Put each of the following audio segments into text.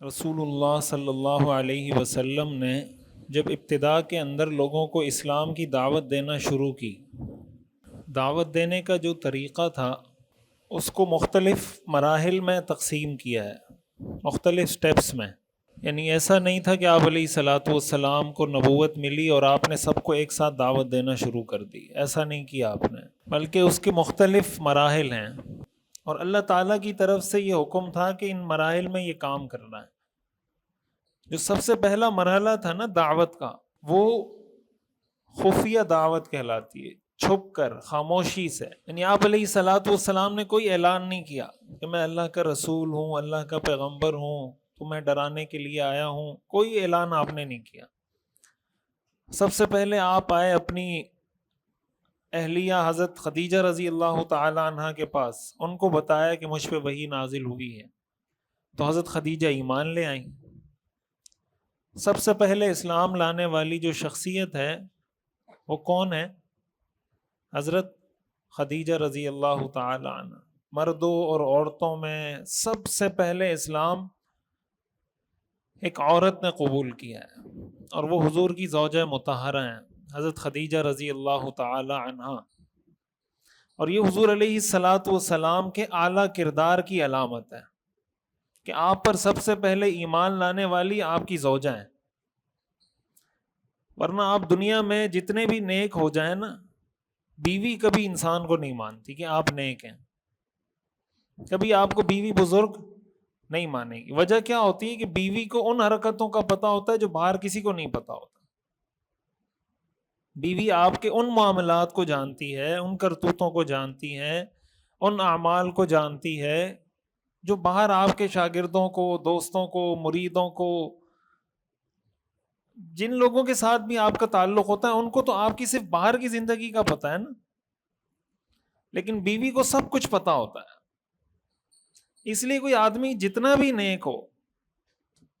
رسول اللہ صلی اللہ علیہ وسلم نے جب ابتدا کے اندر لوگوں کو اسلام کی دعوت دینا شروع کی، دعوت دینے کا جو طریقہ تھا اس کو مختلف مراحل میں تقسیم کیا ہے، مختلف سٹیپس میں۔ یعنی ایسا نہیں تھا کہ آپ علیہ الصلاۃ والسلام کو نبوت ملی اور آپ نے سب کو ایک ساتھ دعوت دینا شروع کر دی، ایسا نہیں کیا آپ نے، بلکہ اس کے مختلف مراحل ہیں، اور اللہ تعالیٰ کی طرف سے یہ حکم تھا کہ ان مراحل میں یہ کام کرنا ہے۔ جو سب سے پہلا مرحلہ تھا نا دعوت کا، وہ خفیہ دعوت کہلاتی ہے، چھپ کر، خاموشی سے۔ یعنی آپ علیہ الصلاۃ والسلام نے کوئی اعلان نہیں کیا کہ میں اللہ کا رسول ہوں، اللہ کا پیغمبر ہوں، تمہیں ڈرانے کے لیے آیا ہوں، کوئی اعلان آپ نے نہیں کیا۔ سب سے پہلے آپ آئے اپنی اہلیہ حضرت خدیجہ رضی اللہ تعالی عنہ کے پاس، ان کو بتایا کہ مجھ پہ وحی نازل ہوئی ہے، تو حضرت خدیجہ ایمان لے آئیں۔ سب سے پہلے اسلام لانے والی جو شخصیت ہے وہ کون ہے؟ حضرت خدیجہ رضی اللہ تعالی عنہ۔ مردوں اور عورتوں میں سب سے پہلے اسلام ایک عورت نے قبول کیا ہے، اور وہ حضور کی زوجہ مطہرہ ہیں، حضرت خدیجہ رضی اللہ تعالی عنہ۔ اور یہ حضور علیہ الصلاۃ والسلام کے اعلیٰ کردار کی علامت ہے کہ آپ پر سب سے پہلے ایمان لانے والی آپ کی زوجہ ہیں، ورنہ آپ دنیا میں جتنے بھی نیک ہو جائیں نا، بیوی کبھی انسان کو نہیں مانتی کہ آپ نیک ہیں، کبھی آپ کو بیوی بزرگ نہیں مانے گی۔ وجہ کیا ہوتی ہے کہ بیوی کو ان حرکتوں کا پتہ ہوتا ہے جو باہر کسی کو نہیں پتہ ہوتا۔ بیوی آپ کے ان معاملات کو جانتی ہے، ان کرتوتوں کو جانتی ہے، ان اعمال کو جانتی ہے جو باہر آپ کے شاگردوں کو، دوستوں کو، مریدوں کو، جن لوگوں کے ساتھ بھی آپ کا تعلق ہوتا ہے ان کو تو آپ کی صرف باہر کی زندگی کا پتہ ہے نا، لیکن بیوی کو سب کچھ پتہ ہوتا ہے۔ اس لیے کوئی آدمی جتنا بھی نیک ہو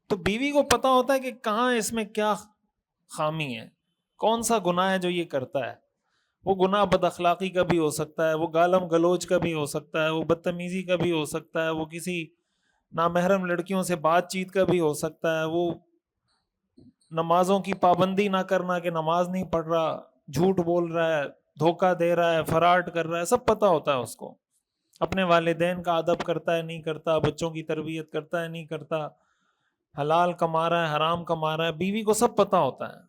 تو بیوی کو پتہ ہوتا ہے کہ کہاں اس میں کیا خامی ہے، کون سا گناہ ہے جو یہ کرتا ہے۔ وہ گناہ بد اخلاقی کا بھی ہو سکتا ہے، وہ گالم گلوچ کا بھی ہو سکتا ہے، وہ بدتمیزی کا بھی ہو سکتا ہے، وہ کسی نامحرم لڑکیوں سے بات چیت کا بھی ہو سکتا ہے، وہ نمازوں کی پابندی نہ کرنا کہ نماز نہیں پڑھ رہا، جھوٹ بول رہا ہے، دھوکہ دے رہا ہے، فراڈ کر رہا ہے، سب پتہ ہوتا ہے اس کو۔ اپنے والدین کا ادب کرتا ہے نہیں کرتا، بچوں کی تربیت کرتا ہے نہیں کرتا، حلال کما رہا ہے حرام کما رہا ہے، بیوی کو سب پتہ ہوتا ہے۔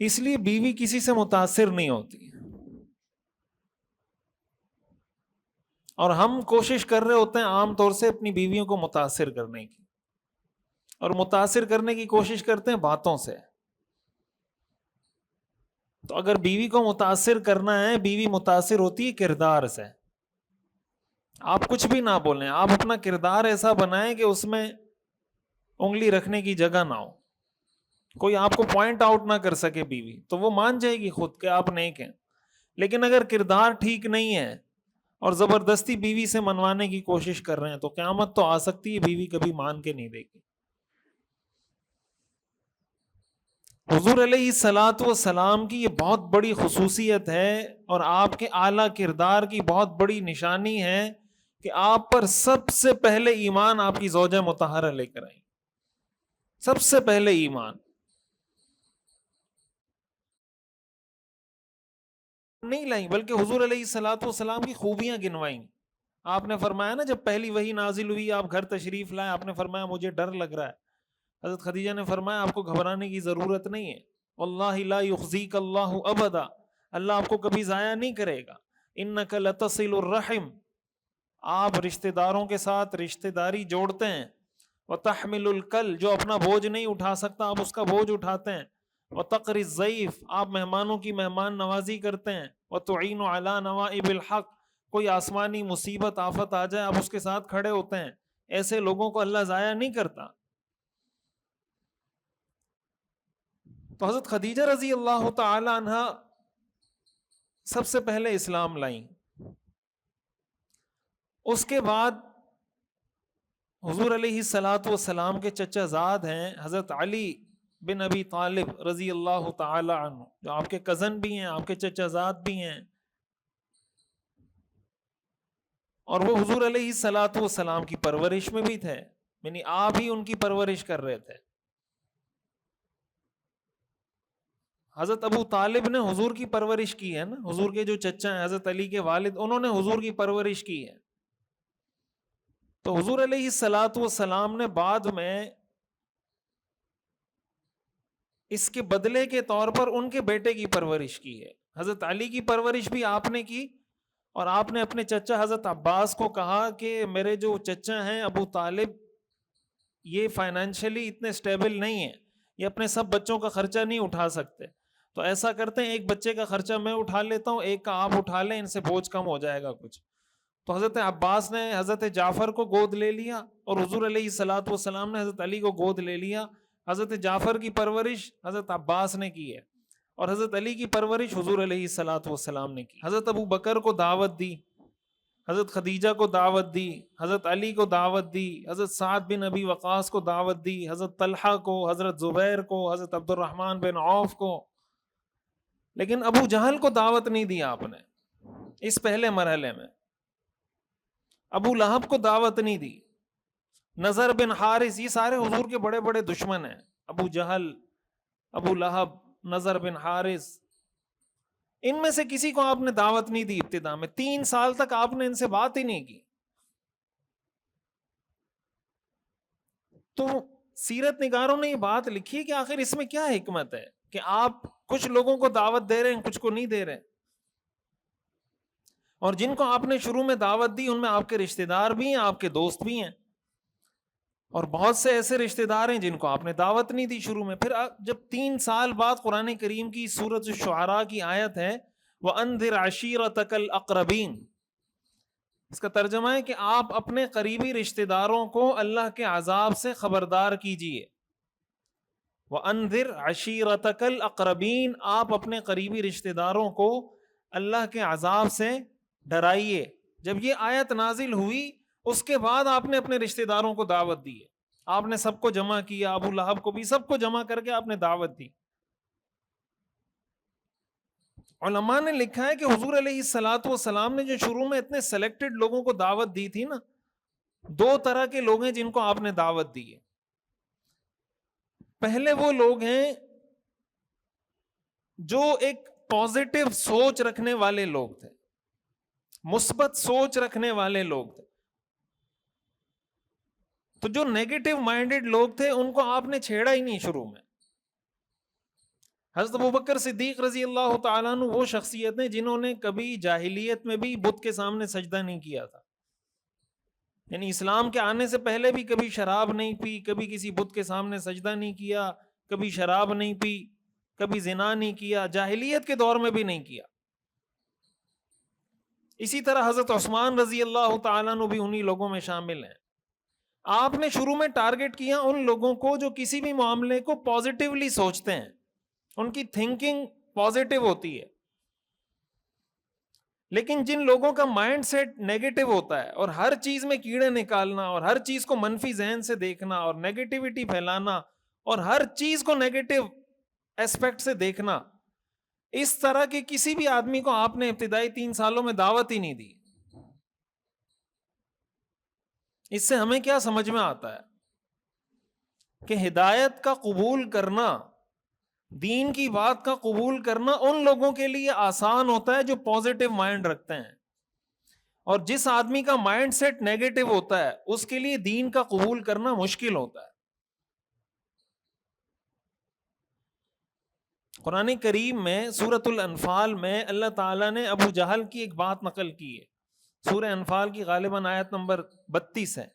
اس لیے بیوی کسی سے متاثر نہیں ہوتی، اور ہم کوشش کر رہے ہوتے ہیں عام طور سے اپنی بیویوں کو متاثر کرنے کی، اور متاثر کرنے کی کوشش کرتے ہیں باتوں سے۔ تو اگر بیوی کو متاثر کرنا ہے، بیوی متاثر ہوتی ہے کردار سے۔ آپ کچھ بھی نہ بولیں، آپ اپنا کردار ایسا بنائیں کہ اس میں انگلی رکھنے کی جگہ نہ ہو، کوئی آپ کو پوائنٹ آؤٹ نہ کر سکے بیوی، تو وہ مان جائے گی خود کہ آپ نیک ہیں۔ لیکن اگر کردار ٹھیک نہیں ہے اور زبردستی بیوی سے منوانے کی کوشش کر رہے ہیں تو قیامت تو آ سکتی ہے، بیوی کبھی مان کے نہیں دے گی۔ حضور علیہ الصلاۃ والسلام کی یہ بہت بڑی خصوصیت ہے، اور آپ کے اعلیٰ کردار کی بہت بڑی نشانی ہے کہ آپ پر سب سے پہلے ایمان آپ کی زوجہ مطہرہ لے کر آئی، سب سے پہلے ایمان نہیں لائیں، بلکہ حضور علیہ الصلاۃ والسلام کی خوبیاں گنوائیں۔ آپ نے فرمایا نا، جب پہلی وحی نازل ہوئی آپ گھر تشریف لائے، آپ نے فرمایا مجھے ڈر لگ رہا ہے۔ حضرت خدیجہ نے فرمایا آپ کو گھبرانے کی ضرورت نہیں ہے، واللہ لا یخزیک اللہ ابدا، اللہ آپ کو کبھی ضائع نہیں کرے گا، انک لتصل الرحم، آپ رشتہ داروں کے ساتھ رشتہ داری جوڑتے ہیں، وتحمل الکل، جو اپنا بوجھ نہیں اٹھا سکتا آپ اس کا بوجھ اٹھاتے ہیں، وتقری الضیف، آپ مہمانوں کی مہمان نوازی کرتے ہیں، وتعین علی نوائب الحق، کوئی آسمانی مصیبت آفت آ جائے آپ اس کے ساتھ کھڑے ہوتے ہیں۔ ایسے لوگوں کو اللہ ضائع نہیں کرتا۔ تو حضرت خدیجہ رضی اللہ تعالی عنہ سب سے پہلے اسلام لائیں۔ اس کے بعد حضور علیہ الصلاۃ والسلام کے چچا زاد ہیں حضرت علی بن ابی طالب رضی اللہ تعالی عنہ، جو آپ کے کزن بھی ہیں، آپ کے چچا زاد بھی ہیں، اور وہ حضور علیہ الصلاۃ والسلام کی پرورش میں بھی تھے۔ یعنی آپ ہی ان کی پرورش کر رہے تھے. حضرت ابو طالب نے حضور کی پرورش کی ہے نا, حضور کے جو چچا ہیں حضرت علی کے والد, انہوں نے حضور کی پرورش کی ہے. تو حضور علیہ الصلوۃ والسلام نے بعد میں اس کے بدلے کے طور پر ان کے بیٹے کی پرورش کی ہے. حضرت علی کی پرورش بھی آپ نے کی, اور آپ نے اپنے چچا حضرت عباس کو کہا کہ میرے جو چچا ہیں ابو طالب, یہ فائنینشلی اتنے سٹیبل نہیں ہیں, یہ اپنے سب بچوں کا خرچہ نہیں اٹھا سکتے, تو ایسا کرتے ہیں ایک بچے کا خرچہ میں اٹھا لیتا ہوں, ایک کا آپ اٹھا لیں, ان سے بوجھ کم ہو جائے گا کچھ. تو حضرت عباس نے حضرت جعفر کو گود لے لیا, اور حضور علیہ الصلوۃ والسلام نے حضرت علی کو گود لے لیا. حضرت جعفر کی پرورش حضرت عباس نے کی ہے, اور حضرت علی کی پرورش حضور علیہ الصلوۃ والسلام نے کی. حضرت ابو بکر کو دعوت دی, حضرت خدیجہ کو دعوت دی, حضرت علی کو دعوت دی, حضرت سعد بن ابی وقاص کو دعوت دی, حضرت طلحہ کو, حضرت زبیر کو, حضرت عبد الرحمن بن عوف کو. لیکن ابو جہل کو دعوت نہیں دی آپ نے اس پہلے مرحلے میں. ابو لہب کو دعوت نہیں دی, نضر بن حارث, یہ سارے حضور کے بڑے بڑے دشمن ہیں. ابو جہل, ابو لہب, نضر بن حارث, ان میں سے کسی کو آپ نے دعوت نہیں دی ابتدا میں. 3 سال تک آپ نے ان سے بات ہی نہیں کی. تو سیرت نگاروں نے یہ بات لکھی کہ آخر اس میں کیا حکمت ہے کہ آپ کچھ لوگوں کو دعوت دے رہے ہیں, کچھ کو نہیں دے رہے. اور جن کو آپ نے شروع میں دعوت دی ان میں آپ کے رشتہ دار بھی ہیں, آپ کے دوست بھی ہیں, اور بہت سے ایسے رشتہ دار ہیں جن کو آپ نے دعوت نہیں دی شروع میں. پھر جب 3 سال بعد قرآن کریم کی سورۃ الشعراء کی آیت ہے وَأَنذِرْ عَشِيرَتَكَ الْأَقْرَبِينَ, اس کا ترجمہ ہے کہ آپ اپنے قریبی رشتہ داروں کو اللہ کے عذاب سے خبردار کیجئے. وَأَنذِرْ عَشِيرَتَكَ الْأَقْرَبِينَ, آپ اپنے قریبی رشتہ داروں کو اللہ کے عذاب سے ڈرائیے. جب یہ آیت نازل ہوئی اس کے بعد آپ نے اپنے رشتہ داروں کو دعوت دی ہے. آپ نے سب کو جمع کیا, ابو لہب کو بھی, سب کو جمع کر کے آپ نے دعوت دی. علماء نے لکھا ہے کہ حضور علیہ الصلوۃ والسلام نے جو شروع میں اتنے سلیکٹڈ لوگوں کو دعوت دی تھی نا, 2 طرح کے لوگ ہیں جن کو آپ نے دعوت دی ہے. پہلے وہ لوگ ہیں جو ایک پازیٹو سوچ رکھنے والے لوگ تھے, مثبت سوچ رکھنے والے لوگ تھے. تو جو نیگیٹو مائنڈڈ لوگ تھے ان کو آپ نے چھیڑا ہی نہیں شروع میں. حضرت ابوبکر صدیق رضی اللہ تعالیٰ عنہ وہ شخصیت ہیں جنہوں نے کبھی جاہلیت میں بھی بت کے سامنے سجدہ نہیں کیا تھا. یعنی اسلام کے آنے سے پہلے بھی کبھی شراب نہیں پی, کبھی کسی بت کے سامنے سجدہ نہیں کیا, کبھی شراب نہیں پی, کبھی زنا نہیں کیا, جاہلیت کے دور میں بھی نہیں کیا. اسی طرح حضرت عثمان رضی اللہ تعالیٰ عنہ بھی انہی لوگوں میں شامل ہیں. آپ نے شروع میں ٹارگٹ کیا ان لوگوں کو جو کسی بھی معاملے کو پازیٹیولی سوچتے ہیں, ان کی تھنکنگ پازیٹیو ہوتی ہے. لیکن جن لوگوں کا مائنڈ سیٹ نیگیٹو ہوتا ہے اور ہر چیز میں کیڑے نکالنا اور ہر چیز کو منفی ذہن سے دیکھنا اور نیگیٹیوٹی پھیلانا اور ہر چیز کو نیگیٹو ایسپیکٹ سے دیکھنا, اس طرح کے کسی بھی آدمی کو آپ نے ابتدائی 3 سالوں میں دعوت ہی نہیں دی. اس سے ہمیں کیا سمجھ میں آتا ہے کہ ہدایت کا قبول کرنا, دین کی بات کا قبول کرنا ان لوگوں کے لیے آسان ہوتا ہے جو پازیٹو مائنڈ رکھتے ہیں, اور جس آدمی کا مائنڈ سیٹ نیگیٹو ہوتا ہے اس کے لیے دین کا قبول کرنا مشکل ہوتا ہے. قرآن کریم میں سورۃ الانفال میں اللہ تعالیٰ نے ابو جہل کی ایک بات نقل کی ہے. سورہ انفال کی غالباً آیت نمبر 32 ہے.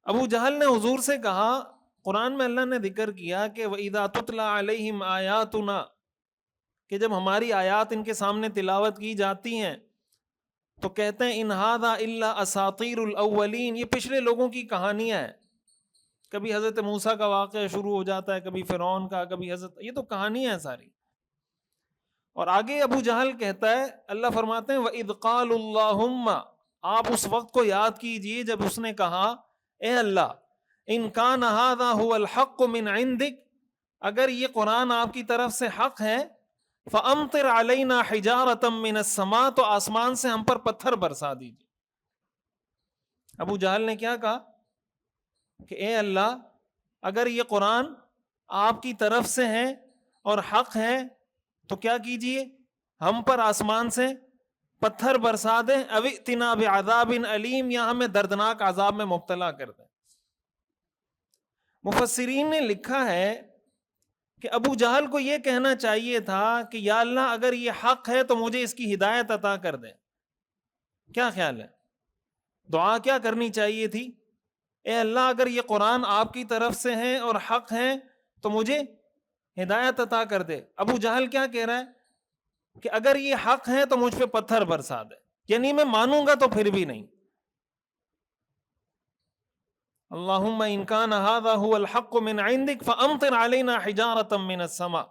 ابو جہل نے حضور سے کہا, قرآن میں اللہ نے ذکر کیا کہ وَإِذَا تُتْلَى عَلَيْهِمْ آيَاتُنَا, کہ جب ہماری آیات ان کے سامنے تلاوت کی جاتی ہیں تو کہتے ہیں إِنْ هَذَا إِلَّا أَسَاطِيرُ الْأَوَّلِينَ, یہ پچھلے لوگوں کی کہانیاں ہیں. کبھی حضرت موسیٰ کا واقعہ شروع ہو جاتا ہے, کبھی فرعون کا, کبھی حضرت, یہ تو کہانیاں ہیں ساری. اور آگے ابو جہل کہتا ہے, اللہ فرماتے ہیں وَإِذْ قَالُوا اللَّهُمَّ, آپ اس وقت کو یاد کیجئے جب اس نے کہا اے اللہ إِنْ كَانَ هَذَا هُوَ الْحَقُّ مِنْ عِنْدِكَ, اگر یہ قرآن آپ کی طرف سے حق ہے, فَأَمْطِرْ عَلَيْنَا حِجَارَةً مِّنَ السَّمَاءِ, تو آسمان سے ہم پر پتھر برسا دیجئے. ابو جہل نے کیا کہا کہ اے اللہ اگر یہ قرآن آپ کی طرف سے ہے اور حق ہے تو کیا کیجئے، ہم پر آسمان سے پتھر برسا دیں، او ائتنا بعذاب علیم، یا ہمیں دردناک عذاب میں مبتلا کر دیں۔ مفسرین نے لکھا ہے کہ ابو جہل کو یہ کہنا چاہیے تھا کہ یا اللہ اگر یہ حق ہے تو مجھے اس کی ہدایت عطا کر دیں۔ کیا خیال ہے، دعا کیا کرنی چاہیے تھی؟ اے اللہ اگر یہ قرآن آپ کی طرف سے ہے اور حق ہے تو مجھے ہدایت عطا کر دے۔ ابو جہل کیا کہہ رہا ہے کہ اگر یہ حق ہے تو مجھ پہ پتھر برسا دے، یعنی میں مانوں گا تو پھر بھی نہیں۔ اللہم ان کان ھذا ھو الحق من عندک فامطر علینا حجارۃ من السماء۔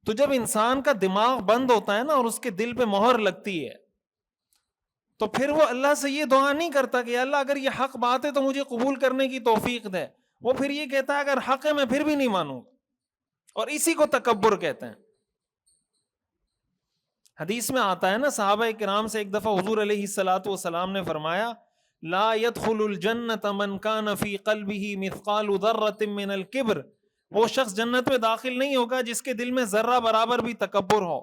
تو جب انسان کا دماغ بند ہوتا ہے نا اور اس کے دل پہ مہر لگتی ہے تو پھر وہ اللہ سے یہ دعا نہیں کرتا کہ اللہ اگر یہ حق بات ہے تو مجھے قبول کرنے کی توفیق دے، وہ پھر یہ کہتا ہے اگر حق ہے میں پھر بھی نہیں مانوں گا، اور اسی کو تکبر کہتے ہیں۔ حدیث میں آتا ہے نا، صحابہ کرام سے ایک دفعہ حضور علیہ الصلوۃ والسلام نے فرمایا لا يدخل الجنت من كان في قلبه مثقال ذرة من الكبر، وہ شخص جنت میں داخل نہیں ہوگا جس کے دل میں ذرہ برابر بھی تکبر ہو۔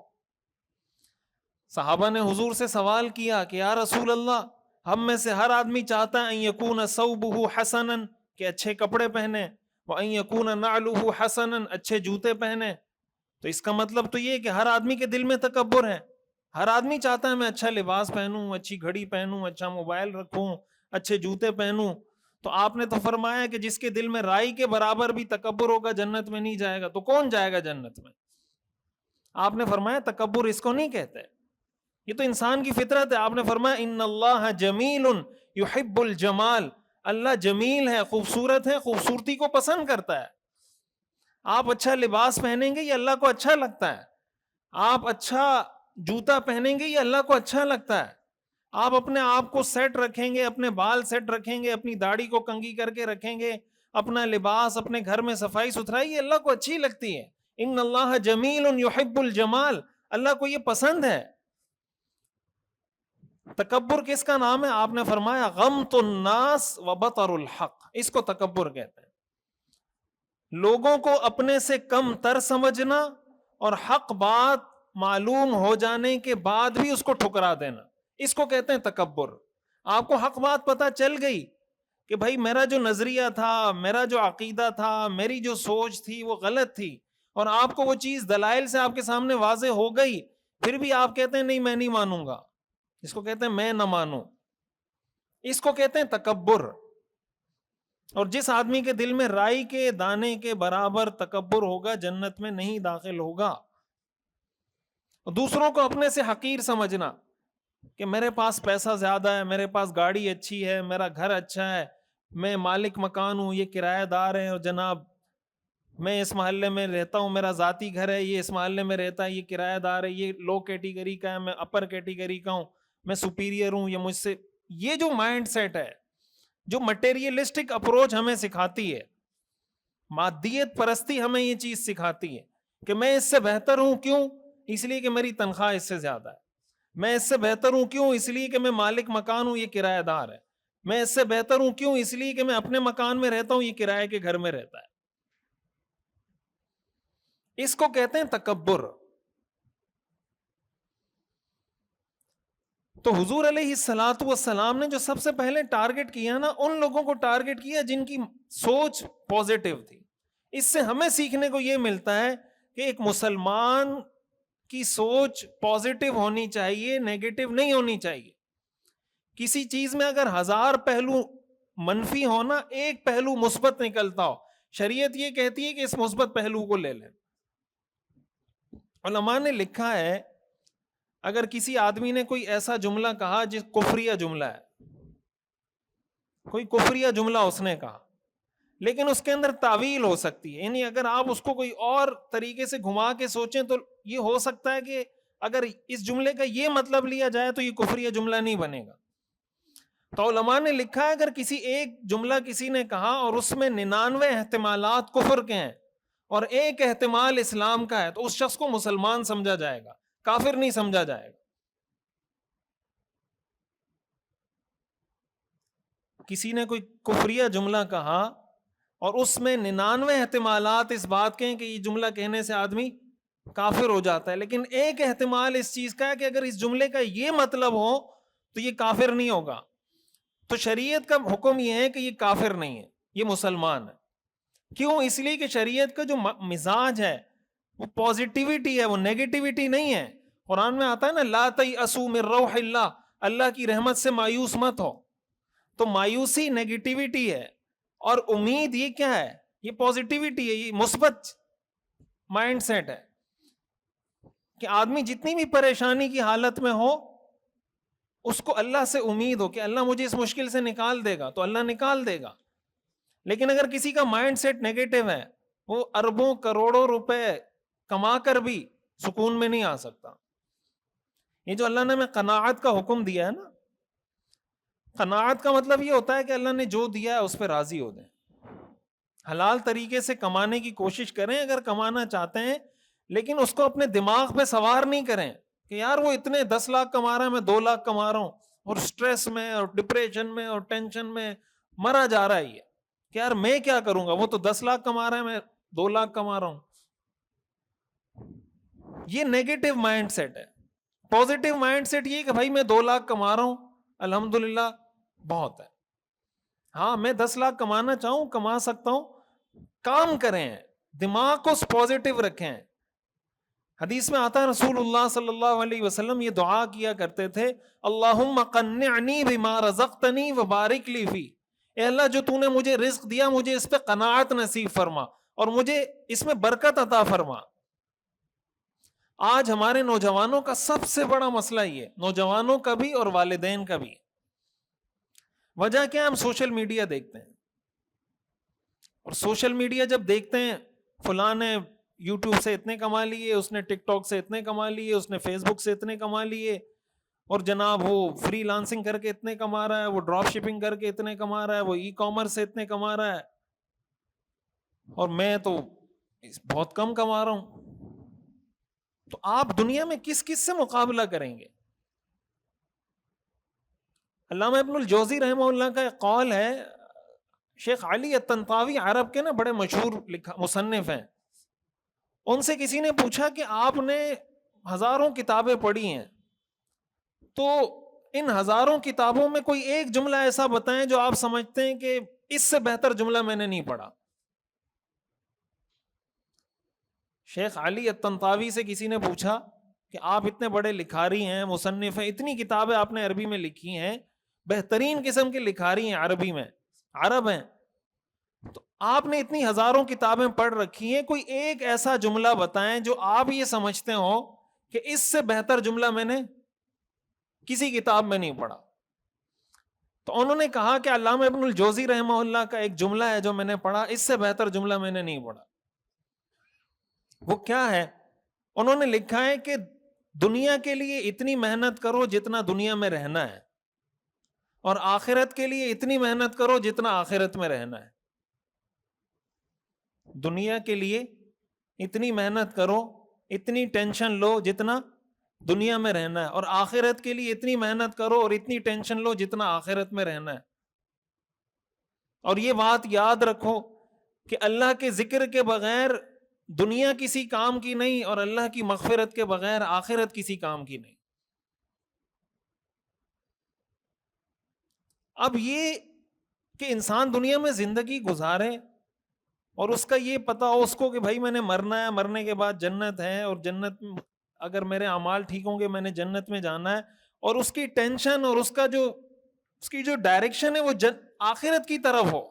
صحابہ نے حضور سے سوال کیا کہ یا رسول اللہ، ہم میں سے ہر آدمی چاہتا ہے ان یکون ثوبہ حسنا، کہ اچھے کپڑے پہنے، وان یکون نعلہ حسنا، اچھے جوتے پہنے، تو اس کا مطلب تو یہ کہ ہر آدمی کے دل میں تکبر ہے، ہر آدمی چاہتا ہے میں اچھا لباس پہنوں، اچھی گھڑی پہنوں، اچھا موبائل رکھوں، اچھے جوتے پہنوں۔ تو آپ نے تو فرمایا کہ جس کے دل میں رائی کے برابر بھی تکبر ہوگا جنت میں نہیں جائے گا، تو کون جائے گا جنت میں؟ آپ نے فرمایا تکبر اس کو نہیں کہتے، یہ تو انسان کی فطرت ہے۔ آپ نے فرمایا ان اللہ جمیل یحب الجمال، اللہ جمیل ہے، خوبصورت ہے، خوبصورتی کو پسند کرتا ہے۔ آپ اچھا لباس پہنیں گے یہ اللہ کو اچھا لگتا ہے، آپ اچھا جوتا پہنیں گے یہ اللہ کو اچھا لگتا ہے، آپ اپنے آپ کو سیٹ رکھیں گے، اپنے بال سیٹ رکھیں گے، اپنی داڑھی کو کنگھی کر کے رکھیں گے، اپنا لباس، اپنے گھر میں صفائی ستھرائی، یہ اللہ کو اچھی لگتی ہے۔ ان اللہ جمیل یحب الجمال، اللہ کو یہ پسند ہے۔ تکبر کس کا نام ہے؟ آپ نے فرمایا غمط الناس وبطر الحق، اس کو تکبر کہتے ہیں۔ لوگوں کو اپنے سے کم تر سمجھنا اور حق بات معلوم ہو جانے کے بعد بھی اس کو ٹھکرا دینا، اس کو کہتے ہیں تکبر۔ آپ کو حق بات پتہ چل گئی کہ بھائی میرا جو نظریہ تھا، میرا جو عقیدہ تھا، میری جو سوچ تھی وہ غلط تھی، اور آپ کو وہ چیز دلائل سے آپ کے سامنے واضح ہو گئی، پھر بھی آپ کہتے ہیں نہیں میں نہیں مانوں گا، اس کو کہتے ہیں میں نہ مانوں، اس کو کہتے ہیں تکبر۔ اور جس آدمی کے دل میں رائی کے دانے کے برابر تکبر ہوگا جنت میں نہیں داخل ہوگا۔ دوسروں کو اپنے سے حقیر سمجھنا کہ میرے پاس پیسہ زیادہ ہے، میرے پاس گاڑی اچھی ہے، میرا گھر اچھا ہے، میں مالک مکان ہوں، یہ کرایہ دار ہے، اور جناب میں اس محلے میں رہتا ہوں، میرا ذاتی گھر ہے، یہ اس محلے میں رہتا ہے، یہ کرایہ دار ہے، یہ لو کیٹیگری کا ہے، میں اپر کیٹیگری کا ہوں، میں سپیریئر ہوں، یہ مجھ سے، یہ جو مائنڈ سیٹ ہے، جو مٹیریلسٹک اپروچ ہمیں سکھاتی ہے، مادیت پرستی ہمیں یہ چیز سکھاتی ہے کہ میں اس سے بہتر ہوں، کیوں؟ اس لیے کہ میری تنخواہ اس سے زیادہ ہے، میں اس سے بہتر ہوں، کیوں؟ اس لیے کہ میں مالک مکان ہوں، یہ کرایہ دار ہے، میں اس سے بہتر ہوں، کیوں؟ اس لیے کہ میں اپنے مکان میں رہتا ہوں، یہ کرایہ کے گھر میں رہتا ہے۔ اس کو کہتے ہیں تکبر۔ تو حضور علیہ الصلوۃ والسلام نے جو سب سے پہلے ٹارگٹ کیا نا، ان لوگوں کو ٹارگٹ کیا جن کی سوچ پازیٹیو تھی۔ اس سے ہمیں سیکھنے کو یہ ملتا ہے کہ ایک مسلمان کی سوچ پازیٹیو ہونی چاہیے، نیگیٹو نہیں ہونی چاہیے۔ کسی چیز میں اگر 1000 پہلو منفی ہونا، ایک پہلو مثبت نکلتا ہو، شریعت یہ کہتی ہے کہ اس مثبت پہلو کو لے لیں۔ علماء نے لکھا ہے اگر کسی آدمی نے کوئی ایسا جملہ کہا جس کفریہ جملہ ہے، کوئی کفریہ جملہ اس نے کہا، لیکن اس کے اندر تعویل ہو سکتی ہے، یعنی اگر آپ اس کو کوئی اور طریقے سے گھما کے سوچیں تو یہ ہو سکتا ہے کہ اگر اس جملے کا یہ مطلب لیا جائے تو یہ کفریہ جملہ نہیں بنے گا۔ تو علماء نے لکھا ہے اگر کسی ایک جملہ کسی نے کہا اور اس میں 99 احتمالات کفر کے ہیں اور ایک احتمال اسلام کا ہے، تو اس شخص کو مسلمان سمجھا جائے گا، کافر نہیں سمجھا جائے گا۔ کسی نے کوئی کفریہ جملہ کہا اور اس میں 99 احتمالات اس بات کے ہیں کہ یہ جملہ کہنے سے آدمی کافر ہو جاتا ہے، لیکن ایک احتمال اس چیز کا ہے کہ اگر اس جملے کا یہ مطلب ہو تو یہ کافر نہیں ہوگا، تو شریعت کا حکم یہ ہے کہ یہ کافر نہیں ہے، یہ مسلمان ہے۔ کیوں؟ اس لیے کہ شریعت کا جو مزاج ہے وہ پازیٹیوٹی ہے، وہ نیگیٹیوٹی نہیں ہے۔ قرآن میں آتا ہے نا، لا تیأسوا من روح اللہ، اللہ کی رحمت سے مایوس مت ہو، تو مایوسی نیگیٹیوٹی ہے، اور امید یہ کیا ہے؟ یہ پازیٹیوٹی ہے، یہ مثبت مائنڈ سیٹ ہے کہ آدمی جتنی بھی پریشانی کی حالت میں ہو اس کو اللہ سے امید ہو کہ اللہ مجھے اس مشکل سے نکال دے گا، تو اللہ نکال دے گا۔ لیکن اگر کسی کا مائنڈ سیٹ نیگیٹو ہے، وہ اربوں کروڑوں روپے کما کر بھی سکون میں نہیں آ سکتا۔ یہ جو اللہ نے ہمیں قناعت کا حکم دیا ہے نا، قناعت کا مطلب یہ ہوتا ہے کہ اللہ نے جو دیا ہے اس پہ راضی ہو جائیں، حلال طریقے سے کمانے کی کوشش کریں اگر کمانا چاہتے ہیں، لیکن اس کو اپنے دماغ پہ سوار نہیں کریں کہ یار وہ اتنے 10 لاکھ کما رہا ہے، میں 2 لاکھ کما رہا ہوں، اور سٹریس میں اور ڈپریشن میں اور ٹینشن میں مرا جا رہا ہے یہ کہ یار میں کیا کروں گا، وہ تو 10 لاکھ کما رہا ہے، میں 2 لاکھ کما رہا ہوں۔ یہ نیگیٹو مائنڈ سیٹ ہے۔ پازیٹو مائنڈ سیٹ یہ کہ بھائی میں 2 لاکھ کما رہا ہوں، الحمدللہ بہت ہے، ہاں میں 10 لاکھ کمانا چاہوں کما سکتا ہوں، کام کریں، دماغ کو پازیٹو رکھیں۔ حدیث میں آتا ہے رسول اللہ صلی اللہ علیہ وسلم یہ دعا کیا کرتے تھے، اللہم قنعنی بما رزقتنی وبارک لی فی، اے اللہ جو تو نے مجھے رزق دیا مجھے اس پہ قناعت نصیب فرما اور مجھے اس میں برکت عطا فرما۔ آج ہمارے نوجوانوں کا سب سے بڑا مسئلہ یہ، نوجوانوں کا بھی اور والدین کا بھی، وجہ کیا؟ ہم سوشل میڈیا دیکھتے ہیں، اور سوشل میڈیا جب دیکھتے ہیں فلاں نے یوٹیوب سے اتنے کما لیے، اس نے ٹک ٹاک سے اتنے کما لیے، اس نے فیس بک سے اتنے کما لیے، اور جناب وہ فری لانسنگ کر کے اتنے کما رہا ہے، وہ ڈراپ شپنگ کر کے اتنے کما رہا ہے، وہ ای کامرس سے اتنے کما رہا ہے، اور میں تو بہت کم کما رہا ہوں۔ تو آپ دنیا میں کس کس سے مقابلہ کریں گے؟ علامہ ابن الجوزی رحمہ اللہ کا ایک قول ہے، شیخ علی الطنطاوی عرب کے نا بڑے مشہور مصنف ہیں، ان سے کسی نے پوچھا کہ آپ نے ہزاروں کتابیں پڑھی ہیں، تو ان ہزاروں کتابوں میں کوئی ایک جملہ ایسا بتائیں جو آپ سمجھتے ہیں کہ اس سے بہتر جملہ میں نے نہیں پڑھا۔ شیخ علی الطنطاوی سے کسی نے پوچھا کہ آپ اتنے بڑے لکھاری ہیں، مصنف ہیں، اتنی کتابیں آپ نے عربی میں لکھی ہیں، بہترین قسم کے لکھاری ہیں عربی میں، عرب ہیں، تو آپ نے اتنی ہزاروں کتابیں پڑھ رکھی ہیں، کوئی ایک ایسا جملہ بتائیں جو آپ یہ سمجھتے ہو کہ اس سے بہتر جملہ میں نے کسی کتاب میں نہیں پڑھا۔ تو انہوں نے کہا کہ علامہ ابن الجوزی رحمہ اللہ کا ایک جملہ ہے جو میں نے پڑھا، اس سے بہتر جملہ میں نے نہیں پڑھا۔ وہ کیا ہے؟ انہوں نے لکھا ہے کہ دنیا کے لیے اتنی محنت کرو جتنا دنیا میں رہنا ہے، اور آخرت کے لیے اتنی محنت کرو جتنا آخرت میں رہنا ہے۔ دنیا کے لیے اتنی محنت کرو، اتنی ٹینشن لو جتنا دنیا میں رہنا ہے، اور آخرت کے لیے اتنی محنت کرو اور اتنی ٹینشن لو جتنا آخرت میں رہنا ہے۔ اور یہ بات یاد رکھو کہ اللہ کے ذکر کے بغیر دنیا کسی کام کی نہیں، اور اللہ کی مغفرت کے بغیر آخرت کسی کام کی نہیں۔ اب یہ کہ انسان دنیا میں زندگی گزارے اور اس کا یہ پتا ہو اس کو کہ بھائی میں نے مرنا ہے، مرنے کے بعد جنت ہے، اور جنت اگر میرے اعمال ٹھیک ہوں گے میں نے جنت میں جانا ہے، اور اس کی ٹینشن اور اس کی جو ڈائریکشن ہے وہ آخرت کی طرف ہو۔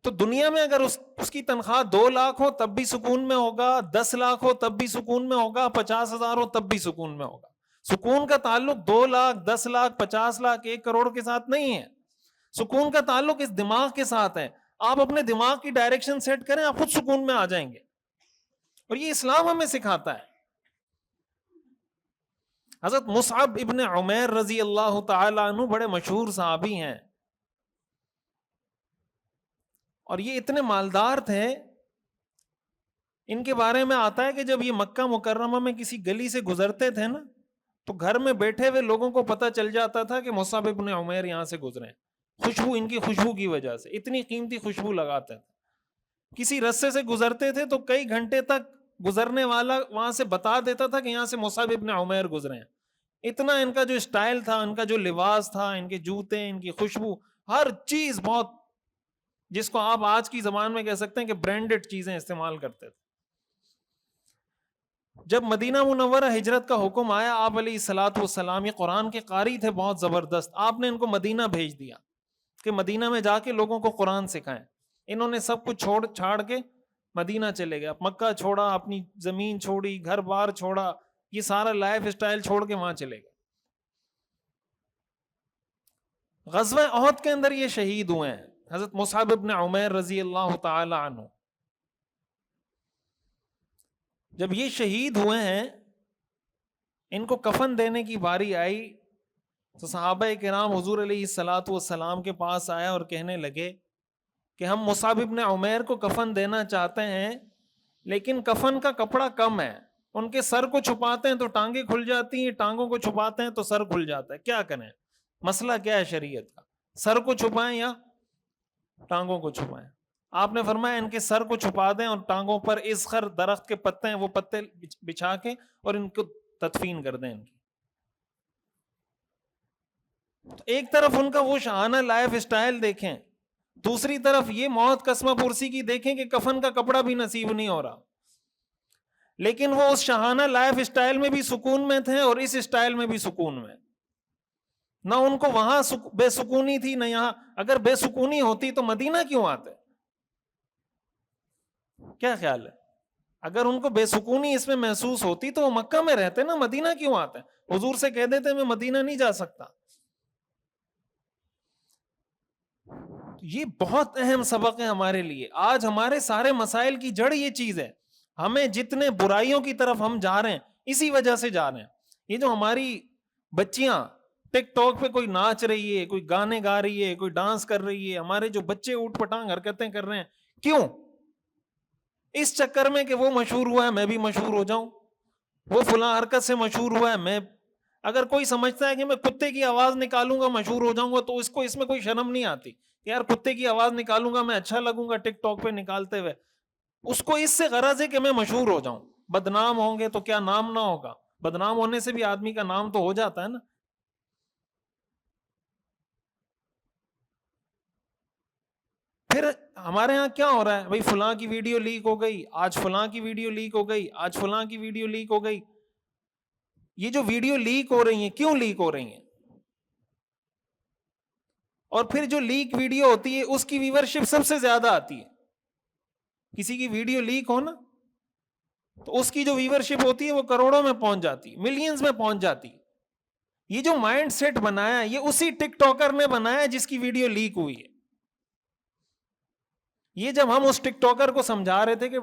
تو دنیا میں اگر اس کی تنخواہ 2 لاکھ ہو تب بھی سکون میں ہوگا، 10 لاکھ ہو تب بھی سکون میں ہوگا، 50,000 ہو تب بھی سکون میں ہوگا۔ سکون کا تعلق 2 لاکھ، 10 لاکھ، 50 لاکھ، 1 کروڑ کے ساتھ نہیں ہے، سکون کا تعلق اس دماغ کے ساتھ ہے۔ آپ اپنے دماغ کی ڈائریکشن سیٹ کریں، آپ خود سکون میں آ جائیں گے، اور یہ اسلام ہمیں سکھاتا ہے۔ حضرت مصعب ابن عمیر رضی اللہ تعالی عنہ بڑے مشہور صحابی ہیں، اور یہ اتنے مالدار تھے، ان کے بارے میں آتا ہے کہ جب یہ مکہ مکرمہ میں کسی گلی سے گزرتے تھے نا، تو گھر میں بیٹھے ہوئے لوگوں کو پتہ چل جاتا تھا کہ مصعب ابن عمیر یہاں سے گزرے ہیں، خوشبو، ان کی خوشبو کی وجہ سے اتنی قیمتی خوشبو لگاتے تھے. کسی رستے سے گزرتے تھے تو کئی گھنٹے تک گزرنے والا وہاں سے بتا دیتا تھا کہ یہاں سے مصعب ابن عمیر گزرے ہیں. اتنا ان کا جو اسٹائل تھا، ان کا جو لباس تھا، ان کے جوتے، ان کی خوشبو، ہر چیز بہت، جس کو آپ آج کی زبان میں کہہ سکتے ہیں کہ برانڈڈ چیزیں استعمال کرتے تھے. جب مدینہ منورہ ہجرت کا حکم آیا، آپ علیہ الصلوۃ والسلام یہ قرآن کے قاری تھے بہت زبردست، آپ نے ان کو مدینہ بھیج دیا کہ مدینہ میں جا کے لوگوں کو قرآن سکھائیں. انہوں نے سب کچھ چھاڑ کے مدینہ چلے گئے. مکہ چھوڑا، اپنی زمین چھوڑی، گھر بار چھوڑا، یہ سارا لائف اسٹائل چھوڑ کے وہاں چلے گئے. غزوہ احد کے اندر یہ شہید ہوئے ہیں حضرت مصعب ابن عمیر رضی اللہ تعالی عنہ. جب یہ شہید ہوئے ہیں، ان کو کفن دینے کی باری آئی تو صحابہ کرام حضور علیہ الصلوۃ والسلام کے پاس آئے اور کہنے لگے کہ ہم مصعب ابن عمیر کو کفن دینا چاہتے ہیں، لیکن کفن کا کپڑا کم ہے. ان کے سر کو چھپاتے ہیں تو ٹانگیں کھل جاتی ہیں، ٹانگوں کو چھپاتے ہیں تو سر کھل جاتا ہے. کیا کریں؟ مسئلہ کیا ہے شریعت کا؟ سر کو چھپائیں یا ٹانگوں کو چھپائیں؟ آپ نے فرمایا ان کے سر کو چھپا دیں اور ٹانگوں پر اسخر درخت کے پتے ہیں وہ پتے بچھا کے اور ان کو تدفین کر دیں. ان کی ایک طرف ان کا وہ شاہانہ لائف اسٹائل دیکھیں، دوسری طرف یہ موت قسمہ پرسی کی دیکھیں کہ کفن کا کپڑا بھی نصیب نہیں ہو رہا. لیکن وہ اس شاہانہ لائف اسٹائل میں بھی سکون میں تھے اور اس اسٹائل میں بھی سکون میں. نہ ان کو وہاں بے سکونی تھی نہ یہاں. اگر بے سکونی ہوتی تو مدینہ کیوں آتے؟ کیا خیال ہے؟ اگر ان کو بے سکونی اس میں محسوس ہوتی تو وہ مکہ میں رہتے نا، مدینہ کیوں آتے؟ حضور سے کہہ دیتے میں مدینہ نہیں جا سکتا. یہ بہت اہم سبق ہے ہمارے لیے. آج ہمارے سارے مسائل کی جڑ یہ چیز ہے. ہمیں جتنے برائیوں کی طرف ہم جا رہے ہیں اسی وجہ سے جا رہے ہیں. یہ جو ہماری بچیاں ٹک ٹاک پہ کوئی ناچ رہی ہے، کوئی گانے گا رہی ہے، کوئی ڈانس کر رہی ہے، ہمارے جو بچے اوٹ پٹانگ حرکتیں کر رہے ہیں، کیوں؟ اس چکر میں کہ وہ مشہور ہوا ہے میں بھی مشہور ہو جاؤں، وہ فلاں حرکت سے مشہور ہوا ہے. میں اگر کوئی سمجھتا ہے کہ میں کتے کی آواز نکالوں گا مشہور ہو جاؤں گا تو اس میں کوئی شرم نہیں آتی. یار کتے کی آواز نکالوں گا میں اچھا لگوں گا ٹک ٹاک پہ نکالتے ہوئے. اس کو اس سے غرض ہے کہ میں مشہور ہو جاؤں. بدنام ہوں گے تو کیا نام نہ ہوگا؟ بدنام ہونے سے بھی آدمی کا نام تو ہو جاتا ہے نا. پھر ہمارے ہاں کیا ہو رہا ہے؟ بھائی فلاں کی ویڈیو لیک ہو گئی، آج فلاں کی ویڈیو لیک ہو گئی، آج فلاں کی ویڈیو لیک ہو گئی. یہ جو ویڈیو لیک ہو رہی ہیں کیوں لیک ہو رہی ہیں؟ اور پھر جو لیک ویڈیو ہوتی ہے اس کی ویورشپ سب سے زیادہ آتی ہے. کسی کی ویڈیو لیک ہو نا تو اس کی جو ویورشپ ہوتی ہے وہ کروڑوں میں پہنچ جاتی، ملینز میں پہنچ جاتی. یہ جو مائنڈ سیٹ بنایا یہ اسی ٹک ٹاکر نے بنایا جس کی ویڈیو لیک ہوئی ہے. یہ جب ہم اس ٹک ٹاکر کو سمجھا رہے تھے کہ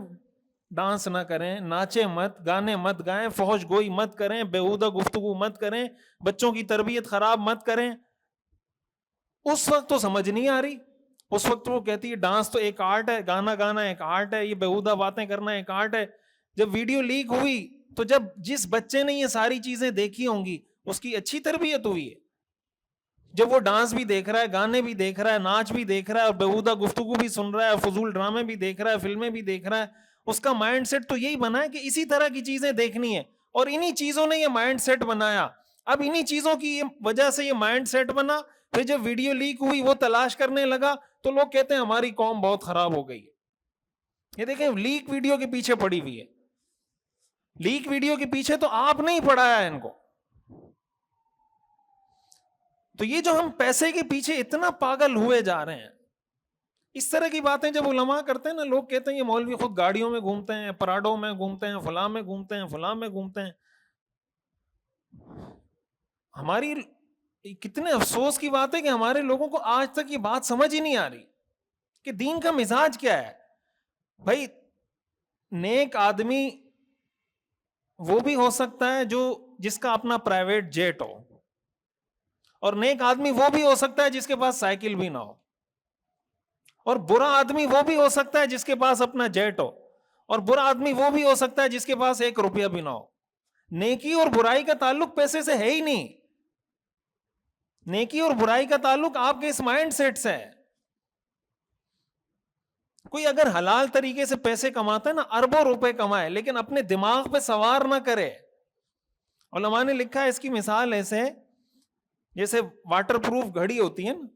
ڈانس نہ کریں، ناچے مت، گانے مت گائیں، فحش گوئی مت کریں، بیہودہ گفتگو مت کریں، بچوں کی تربیت خراب مت کریں، اس وقت تو سمجھ نہیں آ رہی. اس وقت وہ کہتی ہے ڈانس تو ایک آرٹ ہے، گانا گانا ایک آرٹ ہے، یہ بیہودہ باتیں کرنا ایک آرٹ ہے. جب ویڈیو لیک ہوئی تو جب جس بچے نے یہ ساری چیزیں دیکھی ہوں گی اس کی اچھی تربیت ہوئی ہے. جب وہ ڈانس بھی دیکھ رہا ہے، گانے بھی دیکھ رہا ہے، ناچ بھی دیکھ رہا ہے، اور بیہودہ گفتگو بھی سن رہا ہے، فضول ڈرامے بھی دیکھ رہا ہے، فلمیں بھی دیکھ رہا ہے، اس کا مائنڈ سیٹ تو یہی بنا ہے کہ اسی طرح کی چیزیں دیکھنی ہے. اور انہی چیزوں نے یہ مائنڈ سیٹ بنایا. اب انہی چیزوں کی وجہ سے یہ مائنڈ سیٹ بنا. پھر جب ویڈیو لیک ہوئی وہ تلاش کرنے لگا تو لوگ کہتے ہیں ہماری قوم بہت خراب ہو گئی ہے. یہ دیکھیں لیک ویڈیو کے پیچھے پڑی ہوئی ہے. لیک ویڈیو کے پیچھے تو آپ نہیں پڑھایا ان کو. تو یہ جو ہم پیسے کے پیچھے اتنا پاگل ہوئے جا رہے ہیں، اس طرح کی باتیں جب علماء کرتے ہیں نا، لوگ کہتے ہیں یہ مولوی خود گاڑیوں میں گھومتے ہیں، پراڈوں میں گھومتے ہیں، فلاں میں گھومتے ہیں، فلاں میں گھومتے ہیں. ہماری کتنے افسوس کی بات ہے کہ ہمارے لوگوں کو آج تک یہ بات سمجھ ہی نہیں آ رہی کہ دین کا مزاج کیا ہے. بھائی نیک آدمی وہ بھی ہو سکتا ہے جو جس کا اپنا پرائیویٹ جیٹ ہو، اور نیک آدمی وہ بھی ہو سکتا ہے جس کے پاس سائیکل بھی نہ ہو، اور برا آدمی وہ بھی ہو سکتا ہے جس کے پاس اپنا جیٹ ہو، اور برا آدمی وہ بھی ہو سکتا ہے جس کے پاس 1 روپیہ بھی نہ ہو. نیکی اور برائی کا تعلق پیسے سے ہے ہی نہیں. نیکی اور برائی کا تعلق آپ کے اس مائنڈ سیٹ سے ہے. کوئی اگر حلال طریقے سے پیسے کماتا ہے نا، اربوں روپے کمائے، لیکن اپنے دماغ پہ سوار نہ کرے. علماء نے لکھا ہے اس کی مثال ایسے جیسے واٹر پروف گھڑی ہوتی ہے نا،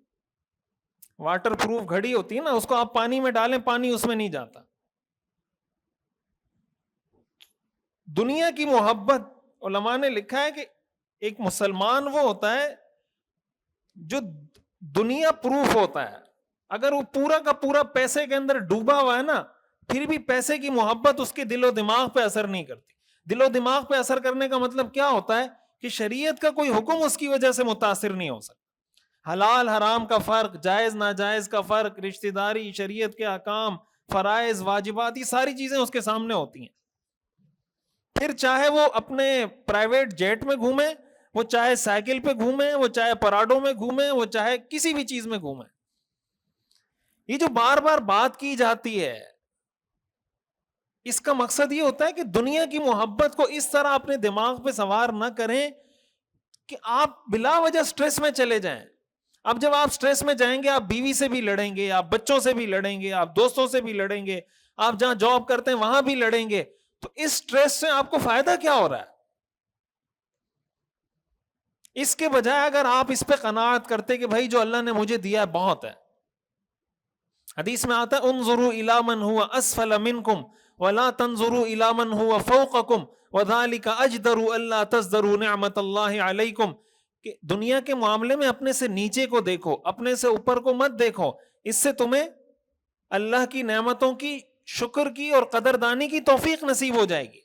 واٹر پروف گھڑی ہوتی ہے نا، اس کو آپ پانی میں ڈالیں، پانی اس میں نہیں جاتا. دنیا کی محبت، علماء نے لکھا ہے کہ ایک مسلمان وہ ہوتا ہے جو دنیا پروف ہوتا ہے. اگر وہ پورا کا پورا پیسے کے اندر ڈوبا ہوا ہے نا، پھر بھی پیسے کی محبت اس کے دل و دماغ پہ اثر نہیں کرتی. دل و دماغ پہ اثر کرنے کا مطلب کیا ہوتا ہے کہ شریعت کا کوئی حکم اس کی وجہ سے متاثر نہیں ہو سکتا. حلال حرام کا فرق، جائز ناجائز کا فرق، رشتہ داری، شریعت کے احکام، فرائض واجبات، یہ ساری چیزیں اس کے سامنے ہوتی ہیں. پھر چاہے وہ اپنے پرائیویٹ جیٹ میں گھومے، وہ چاہے سائیکل پہ گھومے، وہ چاہے پراڈو میں گھومے، وہ چاہے کسی بھی چیز میں گھومے. یہ جو بار بار بات کی جاتی ہے، اس کا مقصد یہ ہوتا ہے کہ دنیا کی محبت کو اس طرح اپنے دماغ پہ سوار نہ کریں کہ آپ بلا وجہ سٹریس میں چلے جائیں. اب جب آپ سٹریس میں جائیں گے، آپ بیوی سے بھی لڑیں گے، آپ بچوں سے بھی لڑیں گے، آپ دوستوں سے بھی لڑیں گے، آپ جہاں جاب کرتے ہیں وہاں بھی لڑیں گے. تو اس سٹریس سے آپ کو فائدہ کیا ہو رہا ہے؟ اس کے بجائے اگر آپ اس پہ قناعت کرتے کہ بھائی جو اللہ نے مجھے دیا بہت ہے. حدیث میں آتا ہے انظروا الی من هو اسفل منکم ولا تنظروا الی من هو فوقکم وذلک اجدر الا تزدروا نعمت اللہ علیکم. کہ دنیا کے معاملے میں اپنے سے نیچے کو دیکھو، اپنے سے اوپر کو مت دیکھو. اس سے تمہیں اللہ کی نعمتوں کی شکر کی اور قدردانی کی توفیق نصیب ہو جائے گی.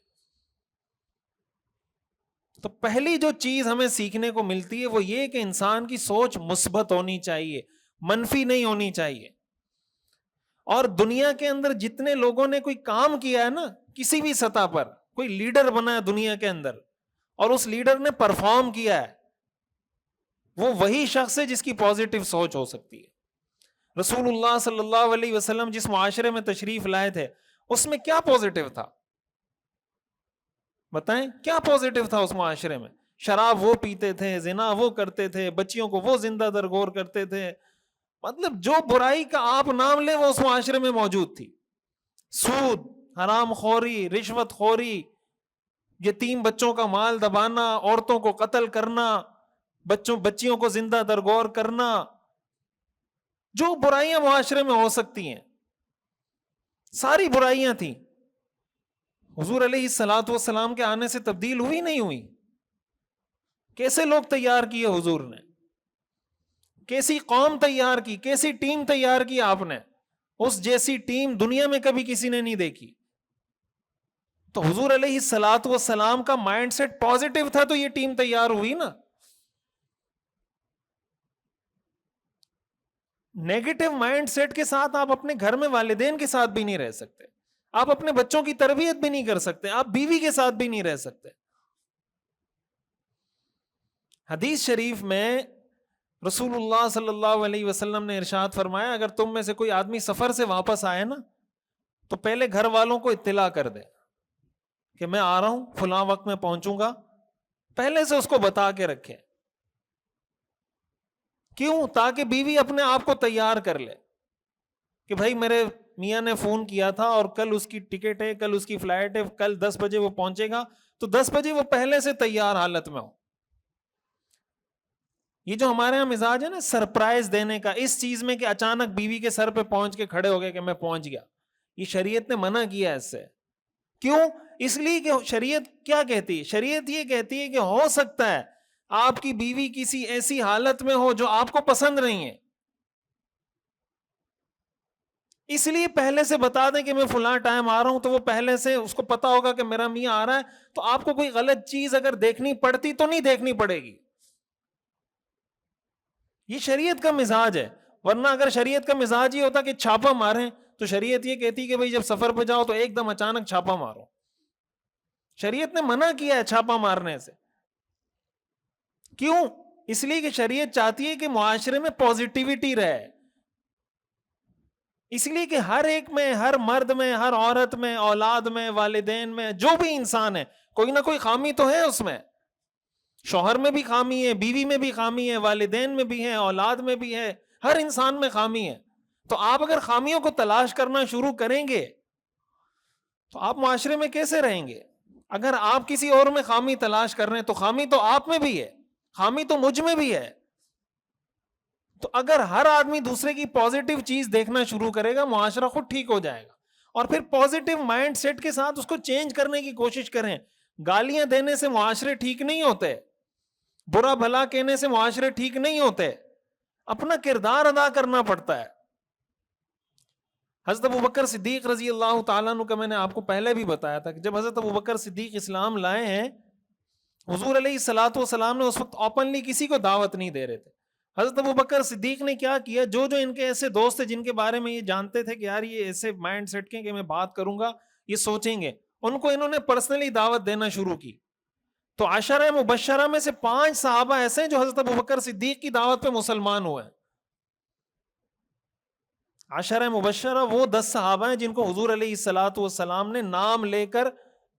تو پہلی جو چیز ہمیں سیکھنے کو ملتی ہے وہ یہ کہ انسان کی سوچ مثبت ہونی چاہیے، منفی نہیں ہونی چاہیے. اور دنیا کے اندر جتنے لوگوں نے کوئی کام کیا ہے نا، کسی بھی سطح پر کوئی لیڈر بنا ہے دنیا کے اندر اور اس لیڈر نے پرفارم کیا ہے، وہ وہی شخص ہے جس کی پازیٹیو سوچ ہو سکتی ہے. رسول اللہ صلی اللہ علیہ وسلم جس معاشرے میں تشریف لائے تھے اس میں کیا پازیٹیو تھا؟ بتائیں کیا پازیٹیو تھا اس معاشرے میں؟ شراب وہ پیتے تھے، زنا وہ کرتے تھے، بچیوں کو وہ زندہ درگور کرتے تھے. مطلب جو برائی کا آپ نام لیں وہ اس معاشرے میں موجود تھی. سود، حرام خوری، رشوت خوری، یتیم بچوں کا مال دبانا، عورتوں کو قتل کرنا، بچیوں کو زندہ درگور کرنا، جو برائیاں معاشرے میں ہو سکتی ہیں ساری برائیاں تھیں. حضور علیہ الصلوۃ والسلام کے آنے سے تبدیل ہوئی نہیں ہوئی؟ کیسے لوگ تیار کیے حضور نے، کیسی قوم تیار کی، کیسی ٹیم تیار کی آپ نے. اس جیسی ٹیم دنیا میں کبھی کسی نے نہیں دیکھی. تو حضور علیہ الصلوۃ والسلام کا مائنڈ سیٹ پازیٹیو تھا تو یہ ٹیم تیار ہوئی نا. نیگیٹو مائنڈ سیٹ کے ساتھ آپ اپنے گھر میں والدین کے ساتھ بھی نہیں رہ سکتے، آپ اپنے بچوں کی تربیت بھی نہیں کر سکتے، آپ بیوی کے ساتھ بھی نہیں رہ سکتے. حدیث شریف میں رسول اللہ صلی اللہ علیہ وسلم نے ارشاد فرمایا اگر تم میں سے کوئی آدمی سفر سے واپس آئے نا تو پہلے گھر والوں کو اطلاع کر دے کہ میں آ رہا ہوں، فلاں وقت میں پہنچوں گا. پہلے سے اس کو بتا کے رکھے. کیوں؟ تاکہ بیوی اپنے آپ کو تیار کر لے کہ بھائی میرے میاں نے فون کیا تھا اور کل اس کی ٹکٹ ہے، کل اس کی فلائٹ ہے، کل 10 بجے وہ پہنچے گا، تو 10 بجے وہ پہلے سے تیار حالت میں ہو. یہ جو ہمارے یہاں مزاج ہے نا سرپرائز دینے کا، اس چیز میں کہ اچانک بیوی کے سر پہ پہنچ کے کھڑے ہو گئے کہ میں پہنچ گیا، یہ شریعت نے منع کیا ہے اس سے. کیوں؟ اس لیے کہ شریعت کیا کہتی ہے؟ شریعت یہ کہتی ہے کہ ہو سکتا ہے آپ کی بیوی کسی ایسی حالت میں ہو جو آپ کو پسند نہیں ہے، اس لیے پہلے سے بتا دیں کہ میں فلاں ٹائم آ رہا ہوں، تو وہ پہلے سے اس کو پتا ہوگا کہ میرا میاں آ رہا ہے، تو آپ کو کوئی غلط چیز اگر دیکھنی پڑتی تو نہیں دیکھنی پڑے گی. یہ شریعت کا مزاج ہے. ورنہ اگر شریعت کا مزاج یہ ہوتا کہ چھاپا ماریں تو شریعت یہ کہتی کہ بھئی جب سفر پہ جاؤ تو ایک دم اچانک چھاپا مارو. شریعت نے منع کیا ہے چھاپا مارنے سے. کیوں؟ اس لیے کہ شریعت چاہتی ہے کہ معاشرے میں پازیٹیوٹی رہے، اس لیے کہ ہر ایک میں، ہر مرد میں، ہر عورت میں، اولاد میں، والدین میں، جو بھی انسان ہے کوئی نہ کوئی خامی تو ہے اس میں. شوہر میں بھی خامی ہے، بیوی میں بھی خامی ہے، والدین میں بھی ہے، اولاد میں بھی ہے، ہر انسان میں خامی ہے. تو آپ اگر خامیوں کو تلاش کرنا شروع کریں گے تو آپ معاشرے میں کیسے رہیں گے؟ اگر آپ کسی اور میں خامی تلاش کر رہے ہیں تو خامی تو آپ میں بھی ہے، خامی تو مجھ میں بھی ہے. تو اگر ہر آدمی دوسرے کی پازیٹیو چیز دیکھنا شروع کرے گا، معاشرہ خود ٹھیک ہو جائے گا. اور پھر پازیٹیو مائنڈ سیٹ کے ساتھ اس کو چینج کرنے کی کوشش کریں. گالیاں دینے سے معاشرے ٹھیک نہیں ہوتے، برا بھلا کہنے سے معاشرے ٹھیک نہیں ہوتے، اپنا کردار ادا کرنا پڑتا ہے. حضرت ابوبکر صدیق رضی اللہ تعالیٰ عنہ کا میں نے آپ کو پہلے بھی بتایا تھا کہ جب حضرت ابوبکر صدیق اسلام لائے ہیں، حضور علیہ الصلوۃ والسلام نے اس وقت اوپنلی کسی کو دعوت نہیں دے رہے تھے. حضرت ابوبکر صدیق نے کیا کیا، جو ان کے ایسے دوست تھے جن کے بارے میں یہ جانتے تھے کہ یار یہ ایسے مائنڈ سیٹ کے کہ میں بات کروں گا یہ سوچیں گے، ان کو انہوں نے پرسنلی دعوت دینا شروع کی. تو عشرہ مبشرہ میں سے 5 صحابہ ایسے ہیں جو حضرت ابوبکر صدیق کی دعوت پہ مسلمان ہوئے ہیں. عشرہ مبشرہ وہ 10 صحابہ ہیں جن کو حضور علیہ الصلوۃ والسلام نے نام لے کر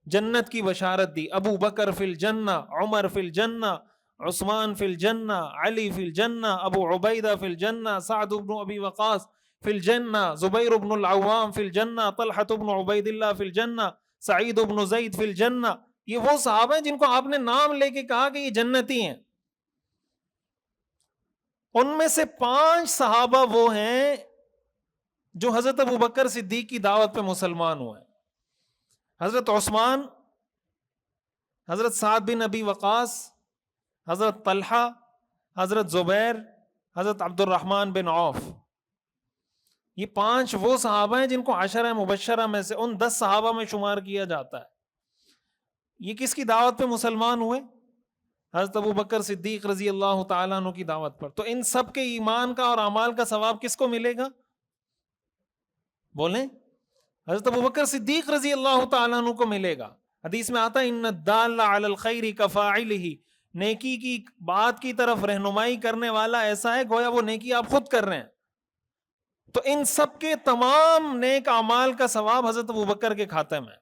جنت کی بشارت دی. ابو بکر فی الجنہ، عمر فی الجنہ، عثمان فی الجنہ، علی فی الجنہ، ابو عبیدہ فی الجنہ، سعد بن ابی وقاص فی الجنہ، زبیر بن العوام فی الجنہ، طلحہ بن عبید اللہ فی الجنہ، سعید بن زید فی الجنہ. یہ وہ صحابہ ہیں جن کو آپ نے نام لے کے کہا کہ یہ جنتی ہیں. ان میں سے 5 صحابہ وہ ہیں جو حضرت ابوبکر صدیق کی دعوت پہ مسلمان ہوئے. حضرت عثمان، حضرت سعد بن ابی وقاص، حضرت طلحہ، حضرت زبیر، حضرت عبد الرحمن بن عوف. یہ 5 وہ صحابہ ہیں جن کو عشرہ مبشرہ میں سے ان 10 صحابہ میں شمار کیا جاتا ہے. یہ کس کی دعوت پہ مسلمان ہوئے؟ حضرت ابوبکر صدیق رضی اللہ تعالیٰ عنہ کی دعوت پر. تو ان سب کے ایمان کا اور اعمال کا ثواب کس کو ملے گا؟ بولیں. حضرت ابوبکر صدیق رضی اللہ تعالیٰ عنہ کو ملے گا. حدیث میں آتا ہے ان الدال علی الخیر کفاعلہ، نیکی کی بات کی طرف رہنمائی کرنے والا ایسا ہے گویا وہ نیکی آپ خود کر رہے ہیں. تو ان سب کے تمام نیک اعمال کا ثواب حضرت ابوبکر کے کھاتے میں.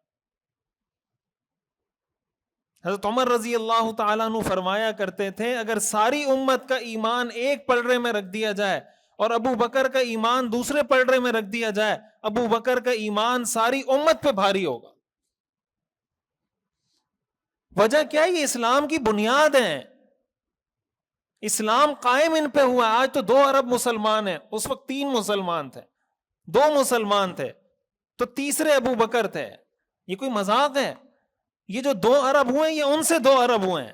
حضرت عمر رضی اللہ تعالیٰ عنہ فرمایا کرتے تھے اگر ساری امت کا ایمان ایک پلڑے میں رکھ دیا جائے اور ابو بکر کا ایمان دوسرے پلڑے میں رکھ دیا جائے، ابو بکر کا ایمان ساری امت پہ بھاری ہوگا. وجہ کیا ہے؟ یہ اسلام کی بنیاد ہے، اسلام قائم ان پہ ہوا. آج تو 2 ارب مسلمان ہیں، اس وقت 3 مسلمان تھے، 2 مسلمان تھے تو تیسرے ابو بکر تھے. یہ کوئی مذاق ہے؟ یہ جو 2 ارب ہوئے یہ ان سے 2 ارب ہوئے ہیں.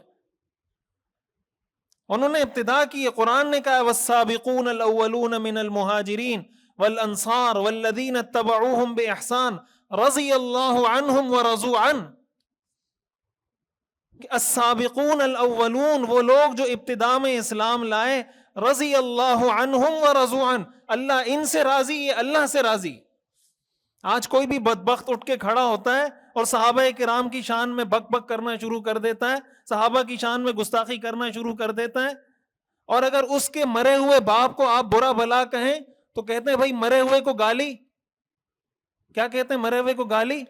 انہوں نے ابتدا کی. قرآن نے کہا والسابقون الاولون من المہاجرین والانصار والذین اتبعوہم باحسان رضی اللہ عنہم ورضوا عنہ. السابقون الاولون وہ لوگ جو ابتدا میں اسلام لائے، رضی اللہ عنہم ورضوا عنہ اللہ ان سے راضی، یہ اللہ سے راضی. آج کوئی بھی بدبخت اٹھ کے کھڑا ہوتا ہے اور صحابہ کرام کی شان میں بک بک کرنا شروع کر دیتا ہے، صحابہ کی شان میں گستاخی کرنا شروع کر دیتا ہے. اور اگر اس کے مرے ہوئے باپ کو آپ برا بھلا کہیں تو کہتے ہیں بھائی مرے ہوئے کو گالی، کیا کہتے ہیں؟ مرے ہوئے کو گالی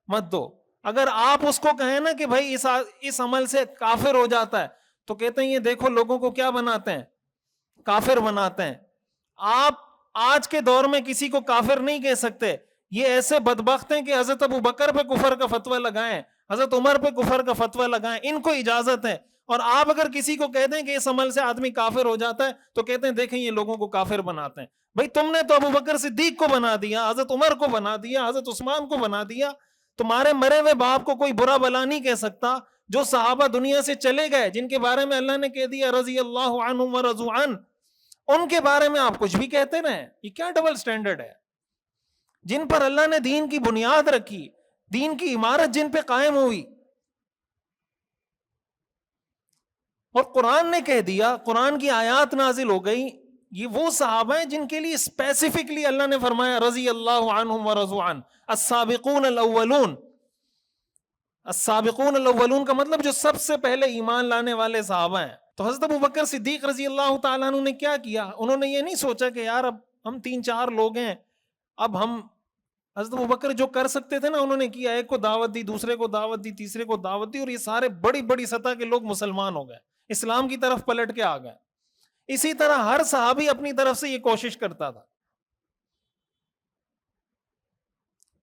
مت دو. اگر آپ اس کو کہیں نا کہ بھائی اس عمل سے کافر ہو جاتا ہے تو کہتے ہیں یہ دیکھو لوگوں کو کیا بناتے ہیں، کافر بناتے ہیں. آپ آج کے دور میں کسی کو کافر نہیں کہہ سکتے. یہ ایسے بدبخت ہیں کہ حضرت ابو بکر پہ کفر کا فتویٰ لگائیں، حضرت عمر پہ کفر کا فتویٰ لگائیں، ان کو اجازت ہے. اور آپ اگر کسی کو کہہ دیں کہ اس عمل سے آدمی کافر ہو جاتا ہے تو کہتے ہیں دیکھیں یہ لوگوں کو کافر بناتے ہیں. بھائی تم نے تو ابو بکر صدیق کو بنا دیا، حضرت عمر کو بنا دیا، حضرت عثمان کو بنا دیا. تمہارے مرے ہوئے باپ کو کوئی برا بلا نہیں کہہ سکتا. جو صحابہ دنیا سے چلے گئے جن کے بارے میں اللہ نے کہہ دیا رضی اللہ عنہم ورضوا عنہ، ان کے بارے میں آپ کچھ بھی کہتے رہیں. یہ کیا ڈبل سٹینڈرڈ ہے؟ جن پر اللہ نے دین کی بنیاد رکھی، دین کی عمارت جن پہ قائم ہوئی، اور قرآن نے کہہ دیا، قرآن کی آیات نازل ہو گئی. یہ وہ صحابہ ہیں جن کے لیے اسپیسیفکلی اللہ نے فرمایا رضی اللہ عنہم ورضوا عنہ. السابقون الاولون، السابقون الاولون کا مطلب جو سب سے پہلے ایمان لانے والے صحابہ ہیں. تو حضرت ابوبکر صدیق رضی اللہ تعالیٰ عنہ نے کیا کیا؟ انہوں نے یہ نہیں سوچا کہ یار اب ہم 3-4 لوگ ہیں، اب ہم حضرت ابوبکر جو کر سکتے تھے نا انہوں نے کیا. ایک کو دعوت دی، دوسرے کو دعوت دی، تیسرے کو دعوت دی، اور یہ سارے بڑی بڑی سطح کے لوگ مسلمان ہو گئے. اسلام کی طرف پلٹ کے آ گئے. اسی طرح ہر صحابی اپنی طرف سے یہ کوشش کرتا تھا.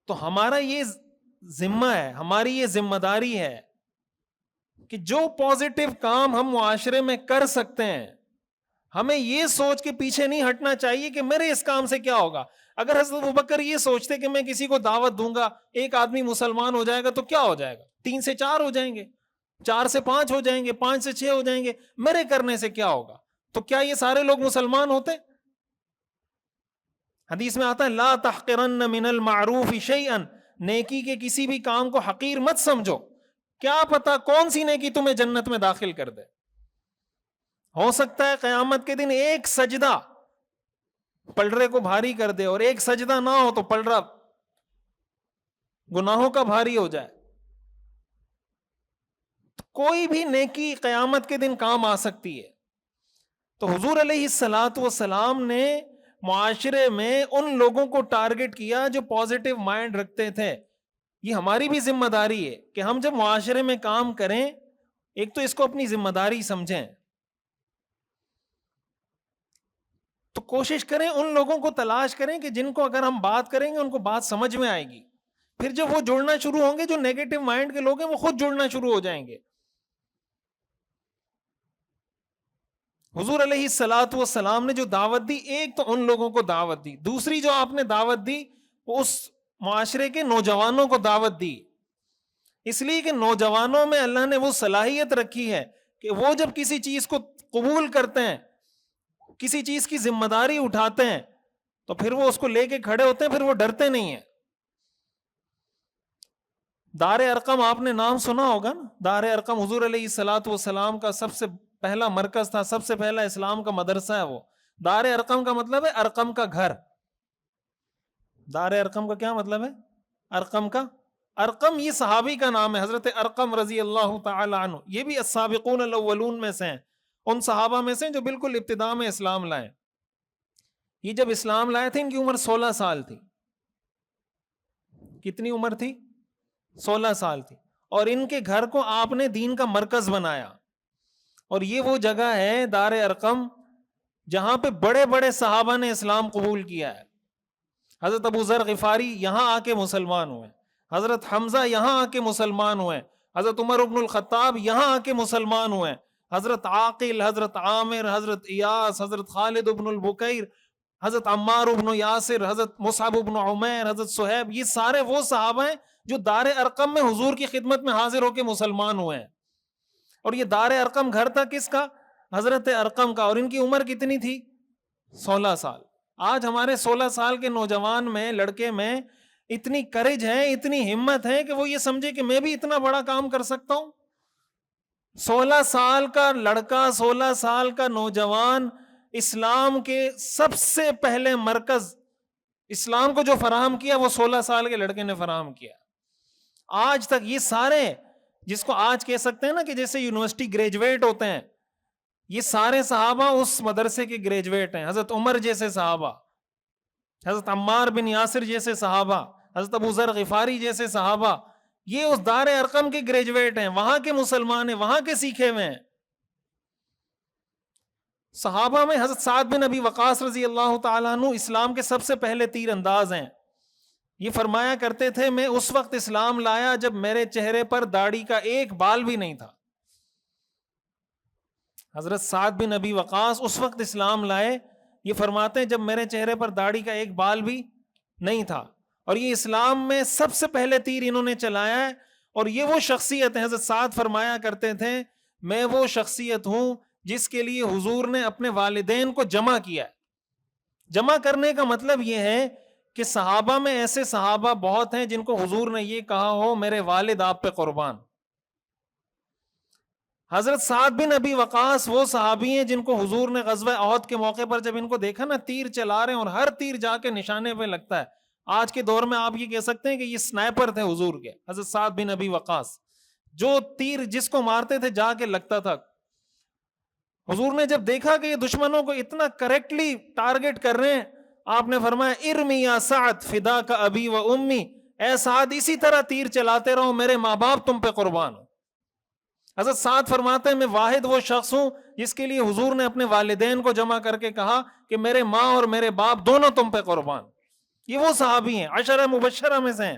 تو ہمارا یہ ذمہ ہے, ہماری یہ ذمہ داری ہے کہ جو پازیٹو کام ہم معاشرے میں کر سکتے ہیں, ہمیں یہ سوچ کے پیچھے نہیں ہٹنا چاہیے کہ میرے اس کام سے کیا ہوگا. اگر حضرت ابوبکر یہ سوچتے کہ میں کسی کو دعوت دوں گا, ایک آدمی مسلمان ہو جائے گا تو کیا ہو جائے گا, 3 سے 4 ہو جائیں گے, 4 سے 5 ہو جائیں گے, 5 سے 6 ہو جائیں گے, میرے کرنے سے کیا ہوگا. تو کیا یہ سارے لوگ مسلمان ہوتے؟ حدیث میں آتا ہے لا تحقرن من المعروف شیئا, نیکی کے کسی بھی کام کو حقیر مت سمجھو, کیا پتا کون سی نیکی تمہیں جنت میں داخل کر دے. ہو سکتا ہے قیامت کے دن ایک سجدہ پلڑے کو بھاری کر دے, اور ایک سجدہ نہ ہو تو پلڑا گناہوں کا بھاری ہو جائے. کوئی بھی نیکی قیامت کے دن کام آ سکتی ہے. تو حضور علیہ الصلوۃ والسلام نے معاشرے میں ان لوگوں کو ٹارگٹ کیا جو پازیٹو مائنڈ رکھتے تھے. یہ ہماری بھی ذمہ داری ہے کہ ہم جب معاشرے میں کام کریں, ایک تو اس کو اپنی ذمہ داری سمجھیں, تو کوشش کریں ان لوگوں کو تلاش کریں کہ جن کو اگر ہم بات کریں گے ان کو بات سمجھ میں آئے گی. پھر جب وہ جڑنا شروع ہوں گے, جو نیگیٹو مائنڈ کے لوگ ہیں وہ خود جڑنا شروع ہو جائیں گے. حضور علیہ الصلوۃ والسلام نے جو دعوت دی, ایک تو ان لوگوں کو دعوت دی, دوسری جو آپ نے دعوت دی وہ اس معاشرے کے نوجوانوں کو دعوت دی. اس لیے کہ نوجوانوں میں اللہ نے وہ صلاحیت رکھی ہے کہ وہ جب کسی چیز کو قبول کرتے ہیں, کسی چیز کی ذمہ داری اٹھاتے ہیں, تو پھر وہ اس کو لے کے کھڑے ہوتے ہیں, پھر وہ ڈرتے نہیں ہیں. دار ارقم آپ نے نام سنا ہوگا نا. دار ارقم حضور علیہ الصلوۃ والسلام کا سب سے پہلا مرکز تھا, سب سے پہلا اسلام کا مدرسہ ہے وہ. دار ارقم کا مطلب ہے ارقم کا گھر. دار ارقم کا کیا مطلب ہے؟ ارقم کا, ارقم یہ صحابی کا نام ہے, حضرت ارقم رضی اللہ تعالی عنہ. یہ بھی السابقون الاولون میں سے ہیں, ان صحابہ میں سے جو بالکل ابتدا میں اسلام لائے. یہ جب اسلام لائے تھے ان کی عمر 16 سال تھی. کتنی عمر تھی؟ 16 سال تھی. اور ان کے گھر کو آپ نے دین کا مرکز بنایا. اور یہ وہ جگہ ہے دار ارقم جہاں پہ بڑے بڑے صحابہ نے اسلام قبول کیا ہے. حضرت ابو ذر غفاری یہاں آ کے مسلمان ہوئے, حضرت حمزہ یہاں آ کے مسلمان ہوئے, حضرت عمر بن الخطاب یہاں آ کے مسلمان ہوئے, حضرت عاقل, حضرت عامر, حضرت ایاس, حضرت خالد بن البکیر, حضرت عمار بن یاسر, حضرت مصعب بن عمیر, حضرت صہیب. یہ سارے وہ صحابہ ہیں جو دار ارقم میں حضور کی خدمت میں حاضر ہو کے مسلمان ہوئے ہیں. اور یہ دار ارقم گھر تھا کس کا؟ حضرت ارقم کا. اور ان کی عمر کتنی تھی؟ 16 سال. آج ہمارے 16 سال کے نوجوان میں, لڑکے میں اتنی کریج ہے, اتنی ہمت ہے کہ وہ یہ سمجھے کہ میں بھی اتنا بڑا کام کر سکتا ہوں. 16 سال کا لڑکا, 16 سال کا نوجوان, اسلام کے سب سے پہلے مرکز, اسلام کو جو فراہم کیا وہ 16 سال کے لڑکے نے فراہم کیا. آج تک یہ سارے, جس کو آج کہہ سکتے ہیں نا کہ جیسے یونیورسٹی گریجویٹ ہوتے ہیں, یہ سارے صحابہ اس مدرسے کے گریجویٹ ہیں. حضرت عمر جیسے صحابہ, حضرت عمار بن یاسر جیسے صحابہ, حضرت ابو ذر غفاری جیسے صحابہ, یہ اس دار ارقم کے گریجویٹ ہیں, وہاں کے مسلمان ہیں, وہاں کے سیکھے ہوئے ہیں. صحابہ میں حضرت سعد بن ابی وقاص رضی اللہ تعالیٰ عنہ اسلام کے سب سے پہلے تیر انداز ہیں. یہ فرمایا کرتے تھے میں اس وقت اسلام لایا جب میرے چہرے پر داڑھی کا ایک بال بھی نہیں تھا. حضرت سعد بن ابی وقاص اس وقت اسلام لائے, یہ فرماتے ہیں جب میرے چہرے پر داڑھی کا ایک بال بھی نہیں تھا. اور یہ اسلام میں سب سے پہلے تیر انہوں نے چلایا ہے. اور یہ وہ شخصیت ہے, حضرت سعد فرمایا کرتے تھے میں وہ شخصیت ہوں جس کے لیے حضور نے اپنے والدین کو جمع کیا ہے. جمع کرنے کا مطلب یہ ہے کہ صحابہ میں ایسے صحابہ بہت ہیں جن کو حضور نے یہ کہا ہو میرے والد آپ پہ قربان. حضرت سعد بن ابی وقاص وہ صحابی ہیں جن کو حضور نے غزوہ احد کے موقع پر جب ان کو دیکھا نا تیر چلا رہے ہیں اور ہر تیر جا کے نشانے پہ لگتا ہے. آج کے دور میں آپ یہ کہہ سکتے ہیں کہ یہ سنائپر تھے حضور کے, حضرت سعد بن ابی وقاص. جو تیر جس کو مارتے تھے جا کے لگتا تھا. حضور نے جب دیکھا کہ یہ دشمنوں کو اتنا کریکٹلی ٹارگٹ کر رہے ہیں, آپ نے فرمایا ارمی یا سعد فدا کا ابی و امی, اے سعد اسی طرح تیر چلاتے رہو, میرے ماں باپ تم پہ قربان ہو. حضرت سعد فرماتے ہیں میں واحد وہ شخص ہوں جس کے لیے حضور نے اپنے والدین کو جمع کر کے کہا کہ میرے ماں اور میرے باپ دونوں تم پہ قربان. یہ وہ صحابی ہیں، عشرہ مبشرہ میں سے ہیں.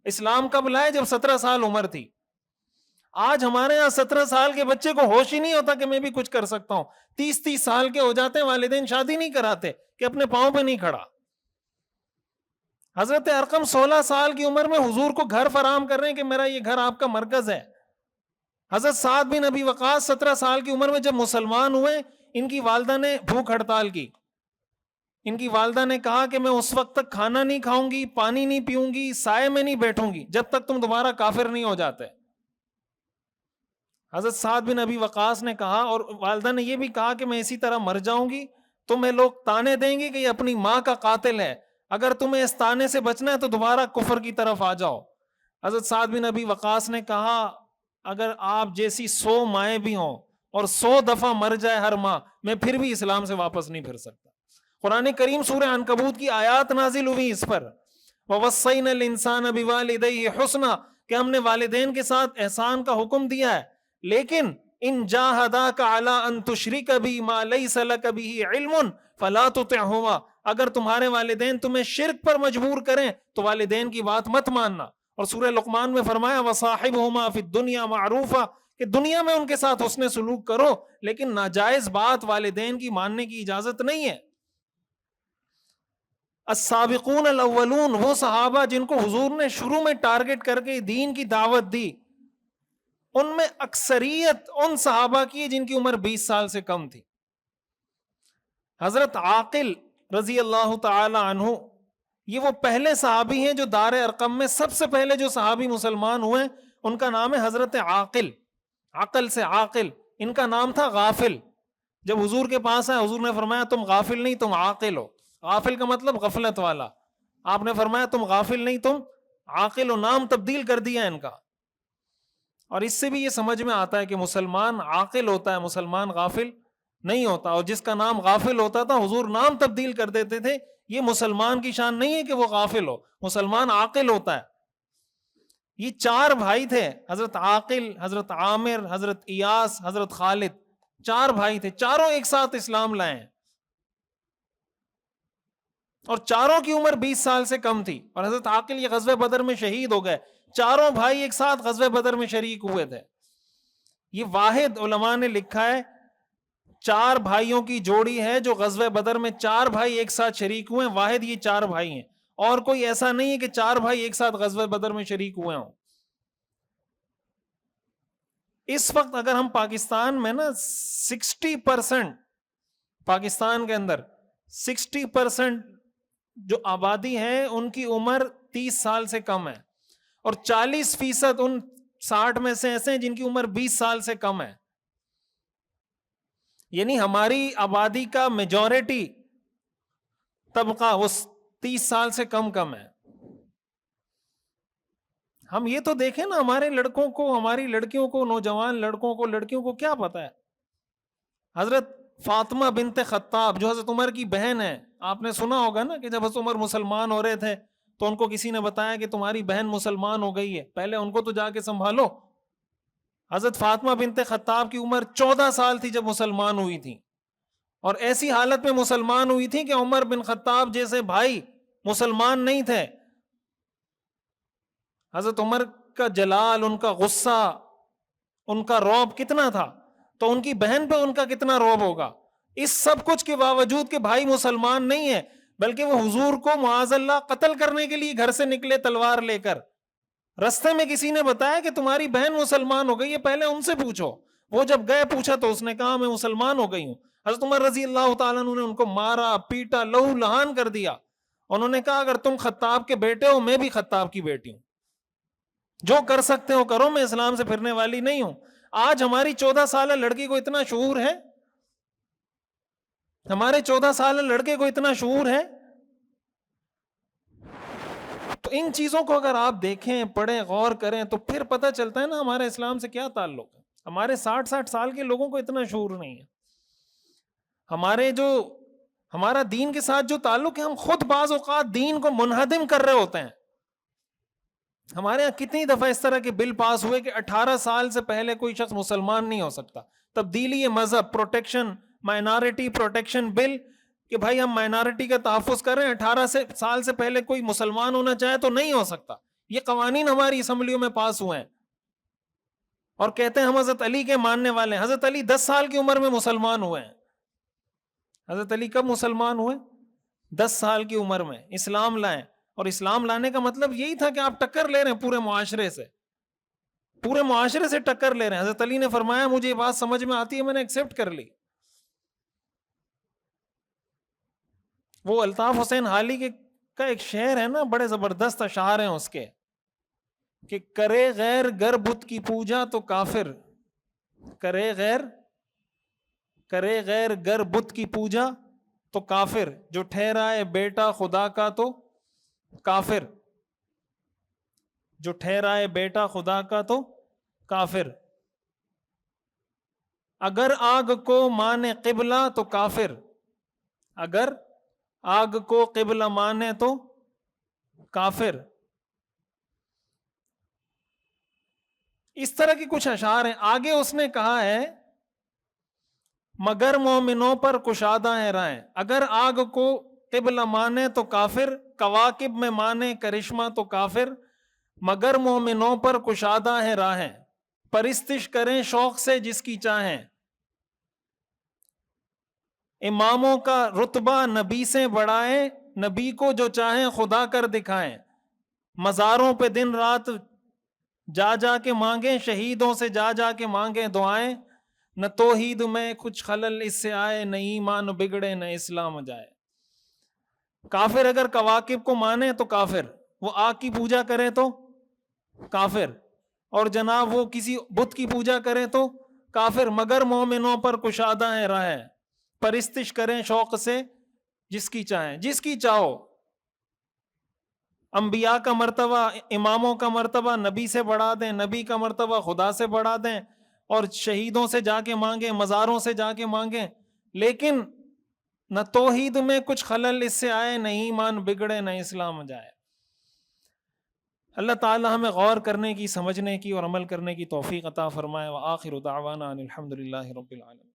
اسلام کب لائے؟ جب 17 سال عمر تھی. آج ہمارے یہاں 17 سال کے بچے کو ہوش ہی نہیں ہوتا کہ میں بھی کچھ کر سکتا ہوں. 30 سال کے ہو جاتے ہیں، والدین شادی نہیں کراتے کہ اپنے پاؤں پہ نہیں کھڑا. حضرت ارقم 16 سال کی عمر میں حضور کو گھر فراہم کر رہے ہیں کہ میرا یہ گھر آپ کا مرکز ہے. حضرت سعد بن ابی وقاص 17 سال کی عمر میں جب مسلمان ہوئے، ان کی والدہ نے بھوک ہڑتال کی. ان کی والدہ نے کہا کہ میں اس وقت تک کھانا نہیں کھاؤں گی، پانی نہیں پیوں گی، سائے میں نہیں بیٹھوں گی جب تک تم دوبارہ کافر نہیں ہو جاتے. حضرت سعد بن ابی وقاص نے کہا، اور والدہ نے یہ بھی کہا کہ میں اسی طرح مر جاؤں گی، تمہیں لوگ تانے دیں گے کہ یہ اپنی ماں کا قاتل ہے، اگر تمہیں اس تانے سے بچنا ہے تو دوبارہ کفر کی طرف آ جاؤ. حضرت سعد بن ابی وقاص نے کہا اگر آپ جیسی 100 مائیں بھی ہوں اور 100 دفعہ مر جائے ہر ماں، میں پھر بھی اسلام سے واپس نہیں پھر سکتا. قرآن کریم سورہ عنکبوت کی آیات نازل ہوئی اس پر، وَوَصَّيْنَا الْإِنسَانَ بِوَالِدَيْهِ حُسْنًا، کہ ہم نے والدین کے ساتھ احسان کا حکم دیا ہے، لیکن ان جاہداک علی ان تشرک بی ما لیس لک بہ علم فلا تطعہما، اگر تمہارے والدین تمہیں شرک پر مجبور کریں تو والدین کی بات مت ماننا. اور سورہ لقمان میں فرمایا وصاحبہما فی الدنیا معروفا، کہ دنیا میں ان کے ساتھ حسن سلوک کرو، لیکن ناجائز بات والدین کی ماننے کی اجازت نہیں ہے. السابقون الاولون، وہ صحابہ جن کو حضور نے شروع میں ٹارگٹ کر کے دین کی دعوت دی، ان میں اکثریت ان صحابہ کی جن کی عمر 20 سال سے کم تھی. حضرت عاقل رضی اللہ تعالی عنہ، یہ وہ پہلے صحابی ہیں جو دار ارقم میں سب سے پہلے جو صحابی مسلمان ہوئے، ان کا نام ہے حضرت عاقل. عقل سے عاقل، ان کا نام تھا غافل. جب حضور کے پاس آئے، حضور نے فرمایا تم غافل نہیں، تم عاقل ہو. غافل کا مطلب غفلت والا. آپ نے فرمایا تم غافل نہیں، تم عاقل ہو. نام تبدیل کر دیا ان کا. اور اس سے بھی یہ سمجھ میں آتا ہے کہ مسلمان عاقل ہوتا ہے، مسلمان غافل نہیں ہوتا. اور جس کا نام غافل ہوتا تھا حضور نام تبدیل کر دیتے تھے. یہ مسلمان کی شان نہیں ہے کہ وہ غافل ہو، مسلمان عاقل ہوتا ہے. یہ 4 بھائی تھے، حضرت عاقل، حضرت عامر، حضرت ایاس، حضرت خالد. 4 بھائی تھے، چاروں ایک ساتھ اسلام لائے ہیں، اور چاروں کی عمر 20 سال سے کم تھی. اور حضرت عاقل یہ غزوہ بدر میں شہید ہو گئے. چاروں بھائی ایک ساتھ غزوہ بدر میں شریک ہوئے تھے. یہ واحد علماء نے لکھا ہے 4 بھائیوں کی جوڑی ہے جو غزوہ بدر میں 4 بھائی ایک ساتھ شریک ہوئے ہیں. واحد یہ 4 بھائی ہیں، اور کوئی ایسا نہیں ہے کہ 4 بھائی ایک ساتھ غزوہ بدر میں شریک ہوئے ہوں. اس وقت اگر ہم پاکستان میں نا 60%، پاکستان کے اندر 60% جو آبادی ہے ان کی عمر 30 سال سے کم ہے، اور 40% ان 60 میں سے ایسے ہیں جن کی عمر 20 سال سے کم ہے. یعنی ہماری آبادی کا میجورٹی طبقہ وہ 30 سال سے کم ہے. ہم یہ تو دیکھیں نا، ہمارے لڑکوں کو، ہماری لڑکیوں کو، نوجوان لڑکوں کو، لڑکیوں کو کیا پتا ہے. حضرت فاطمہ بنت خطاب جو حضرت عمر کی بہن ہے، آپ نے سنا ہوگا نا کہ جب حضرت عمر مسلمان ہو رہے تھے تو ان کو کسی نے بتایا کہ تمہاری بہن مسلمان ہو گئی ہے، پہلے ان کو تو جا کے سنبھالو. حضرت فاطمہ بنت خطاب کی عمر 14 سال تھی جب مسلمان ہوئی تھی، اور ایسی حالت میں مسلمان ہوئی تھی کہ عمر بن خطاب جیسے بھائی مسلمان نہیں تھے. حضرت عمر کا جلال، ان کا غصہ، ان کا رعب کتنا تھا، تو ان کی بہن پہ ان کا کتنا رعب ہوگا. اس سب کچھ کے باوجود کہ بھائی مسلمان نہیں ہے، بلکہ وہ حضور کو معاذ اللہ قتل کرنے کے لیے گھر سے نکلے تلوار لے کر. رستے میں کسی نے بتایا کہ تمہاری بہن مسلمان ہو گئی ہے، پہلے ان سے پوچھو. وہ جب گئے پوچھا تو اس نے کہا میں مسلمان ہو گئی ہوں. حضرت عمر رضی اللہ تعالیٰ عنہ نے ان کو مارا، پیٹا، لہو لہان کر دیا. انہوں نے کہا اگر تم خطاب کے بیٹے ہو، میں بھی خطاب کی بیٹی ہوں، جو کر سکتے ہو کرو، میں اسلام سے پھرنے والی نہیں ہوں. آج ہماری 14 سالہ لڑکی کو اتنا شعور ہے، ہمارے 14 سالہ لڑکے کو اتنا شعور ہے. تو ان چیزوں کو اگر آپ دیکھیں، پڑھیں، غور کریں تو پھر پتہ چلتا ہے نا ہمارے اسلام سے کیا تعلق ہے. ہمارے 60 سال کے لوگوں کو اتنا شعور نہیں ہے. ہمارا دین کے ساتھ جو تعلق ہے، ہم خود بعض اوقات دین کو منہدم کر رہے ہوتے ہیں. ہمارے یہاں کتنی دفعہ اس طرح کے بل پاس ہوئے کہ 18 سال سے پہلے کوئی شخص مسلمان نہیں ہو سکتا. تبدیلی مذہب، پروٹیکشن، مائنارٹی پروٹیکشن بل، کہ بھائی ہم مائنارٹی کا تحفظ کر رہے ہیں، 18 سال سے پہلے کوئی مسلمان ہونا چاہے تو نہیں ہو سکتا. یہ قوانین ہماری اسمبلیوں میں پاس ہوئے ہیں. اور کہتے ہیں ہم حضرت علی کے ماننے والے ہیں. حضرت علی 10 سال کی عمر میں مسلمان ہوئے ہیں. حضرت علی کب مسلمان ہوئے؟ 10 سال کی عمر میں اسلام لائے. اور اسلام لانے کا مطلب یہی تھا کہ آپ ٹکر لے رہے ہیں پورے معاشرے سے، پورے معاشرے سے ٹکر لے رہے ہیں. حضرت علی نے فرمایا مجھے یہ بات سمجھ میں آتی ہے، میں نے ایکسیپٹ کر لی. وہ الطاف حسین حالی کا ایک شعر ہے نا، بڑے زبردست اشعار ہیں اس کے، کہ کرے غیر گر بت کی پوجا تو کافر، کرے غیر گر بت کی پوجا تو کافر، جو ٹھہرائے بیٹا خدا کا تو کافر، جو ٹھہرائے بیٹا خدا کا تو کافر. اگر آگ کو مانے قبلہ تو کافر، اگر آگ کو قبلہ مانے تو کافر. اس طرح کی کچھ اشعار ہیں. آگے اس نے کہا ہے مگر مومنوں پر کشادہ ہیں راہیں، اگر آگ کو قبلہ مانے تو کافر، کواکب میں مانے کرشمہ تو کافر، مگر مومنوں پر کشادہ ہیں راہیں، پرستش کریں شوق سے جس کی چاہیں. اماموں کا رتبہ نبی سے بڑھائیں، نبی کو جو چاہیں خدا کر دکھائیں. مزاروں پہ دن رات جا جا کے مانگیں، شہیدوں سے جا جا کے مانگیں دعائیں. نہ توحید میں کچھ خلل اس سے آئے، نہ ایمان بگڑے نہ اسلام جائے. کافر اگر کواکب کو مانے تو کافر، وہ آگ کی پوجا کرے تو کافر، اور جناب وہ کسی بت کی پوجا کرے تو کافر. مگر مومنوں پر کشادہ ہیں راہیں، پرستش کریں شوق سے جس کی چاہیں، جس کی چاہو. انبیاء کا مرتبہ، اماموں کا مرتبہ نبی سے بڑھا دیں، نبی کا مرتبہ خدا سے بڑھا دیں، اور شہیدوں سے جا کے مانگیں، مزاروں سے جا کے مانگیں. لیکن نہ توحید میں کچھ خلل اس سے آئے، نہ ایمان بگڑے نہ اسلام جائے. اللہ تعالی ہمیں غور کرنے کی، سمجھنے کی اور عمل کرنے کی توفیق عطا فرمائے. وآخر دعوانا ان الحمد للہ رب العالمین.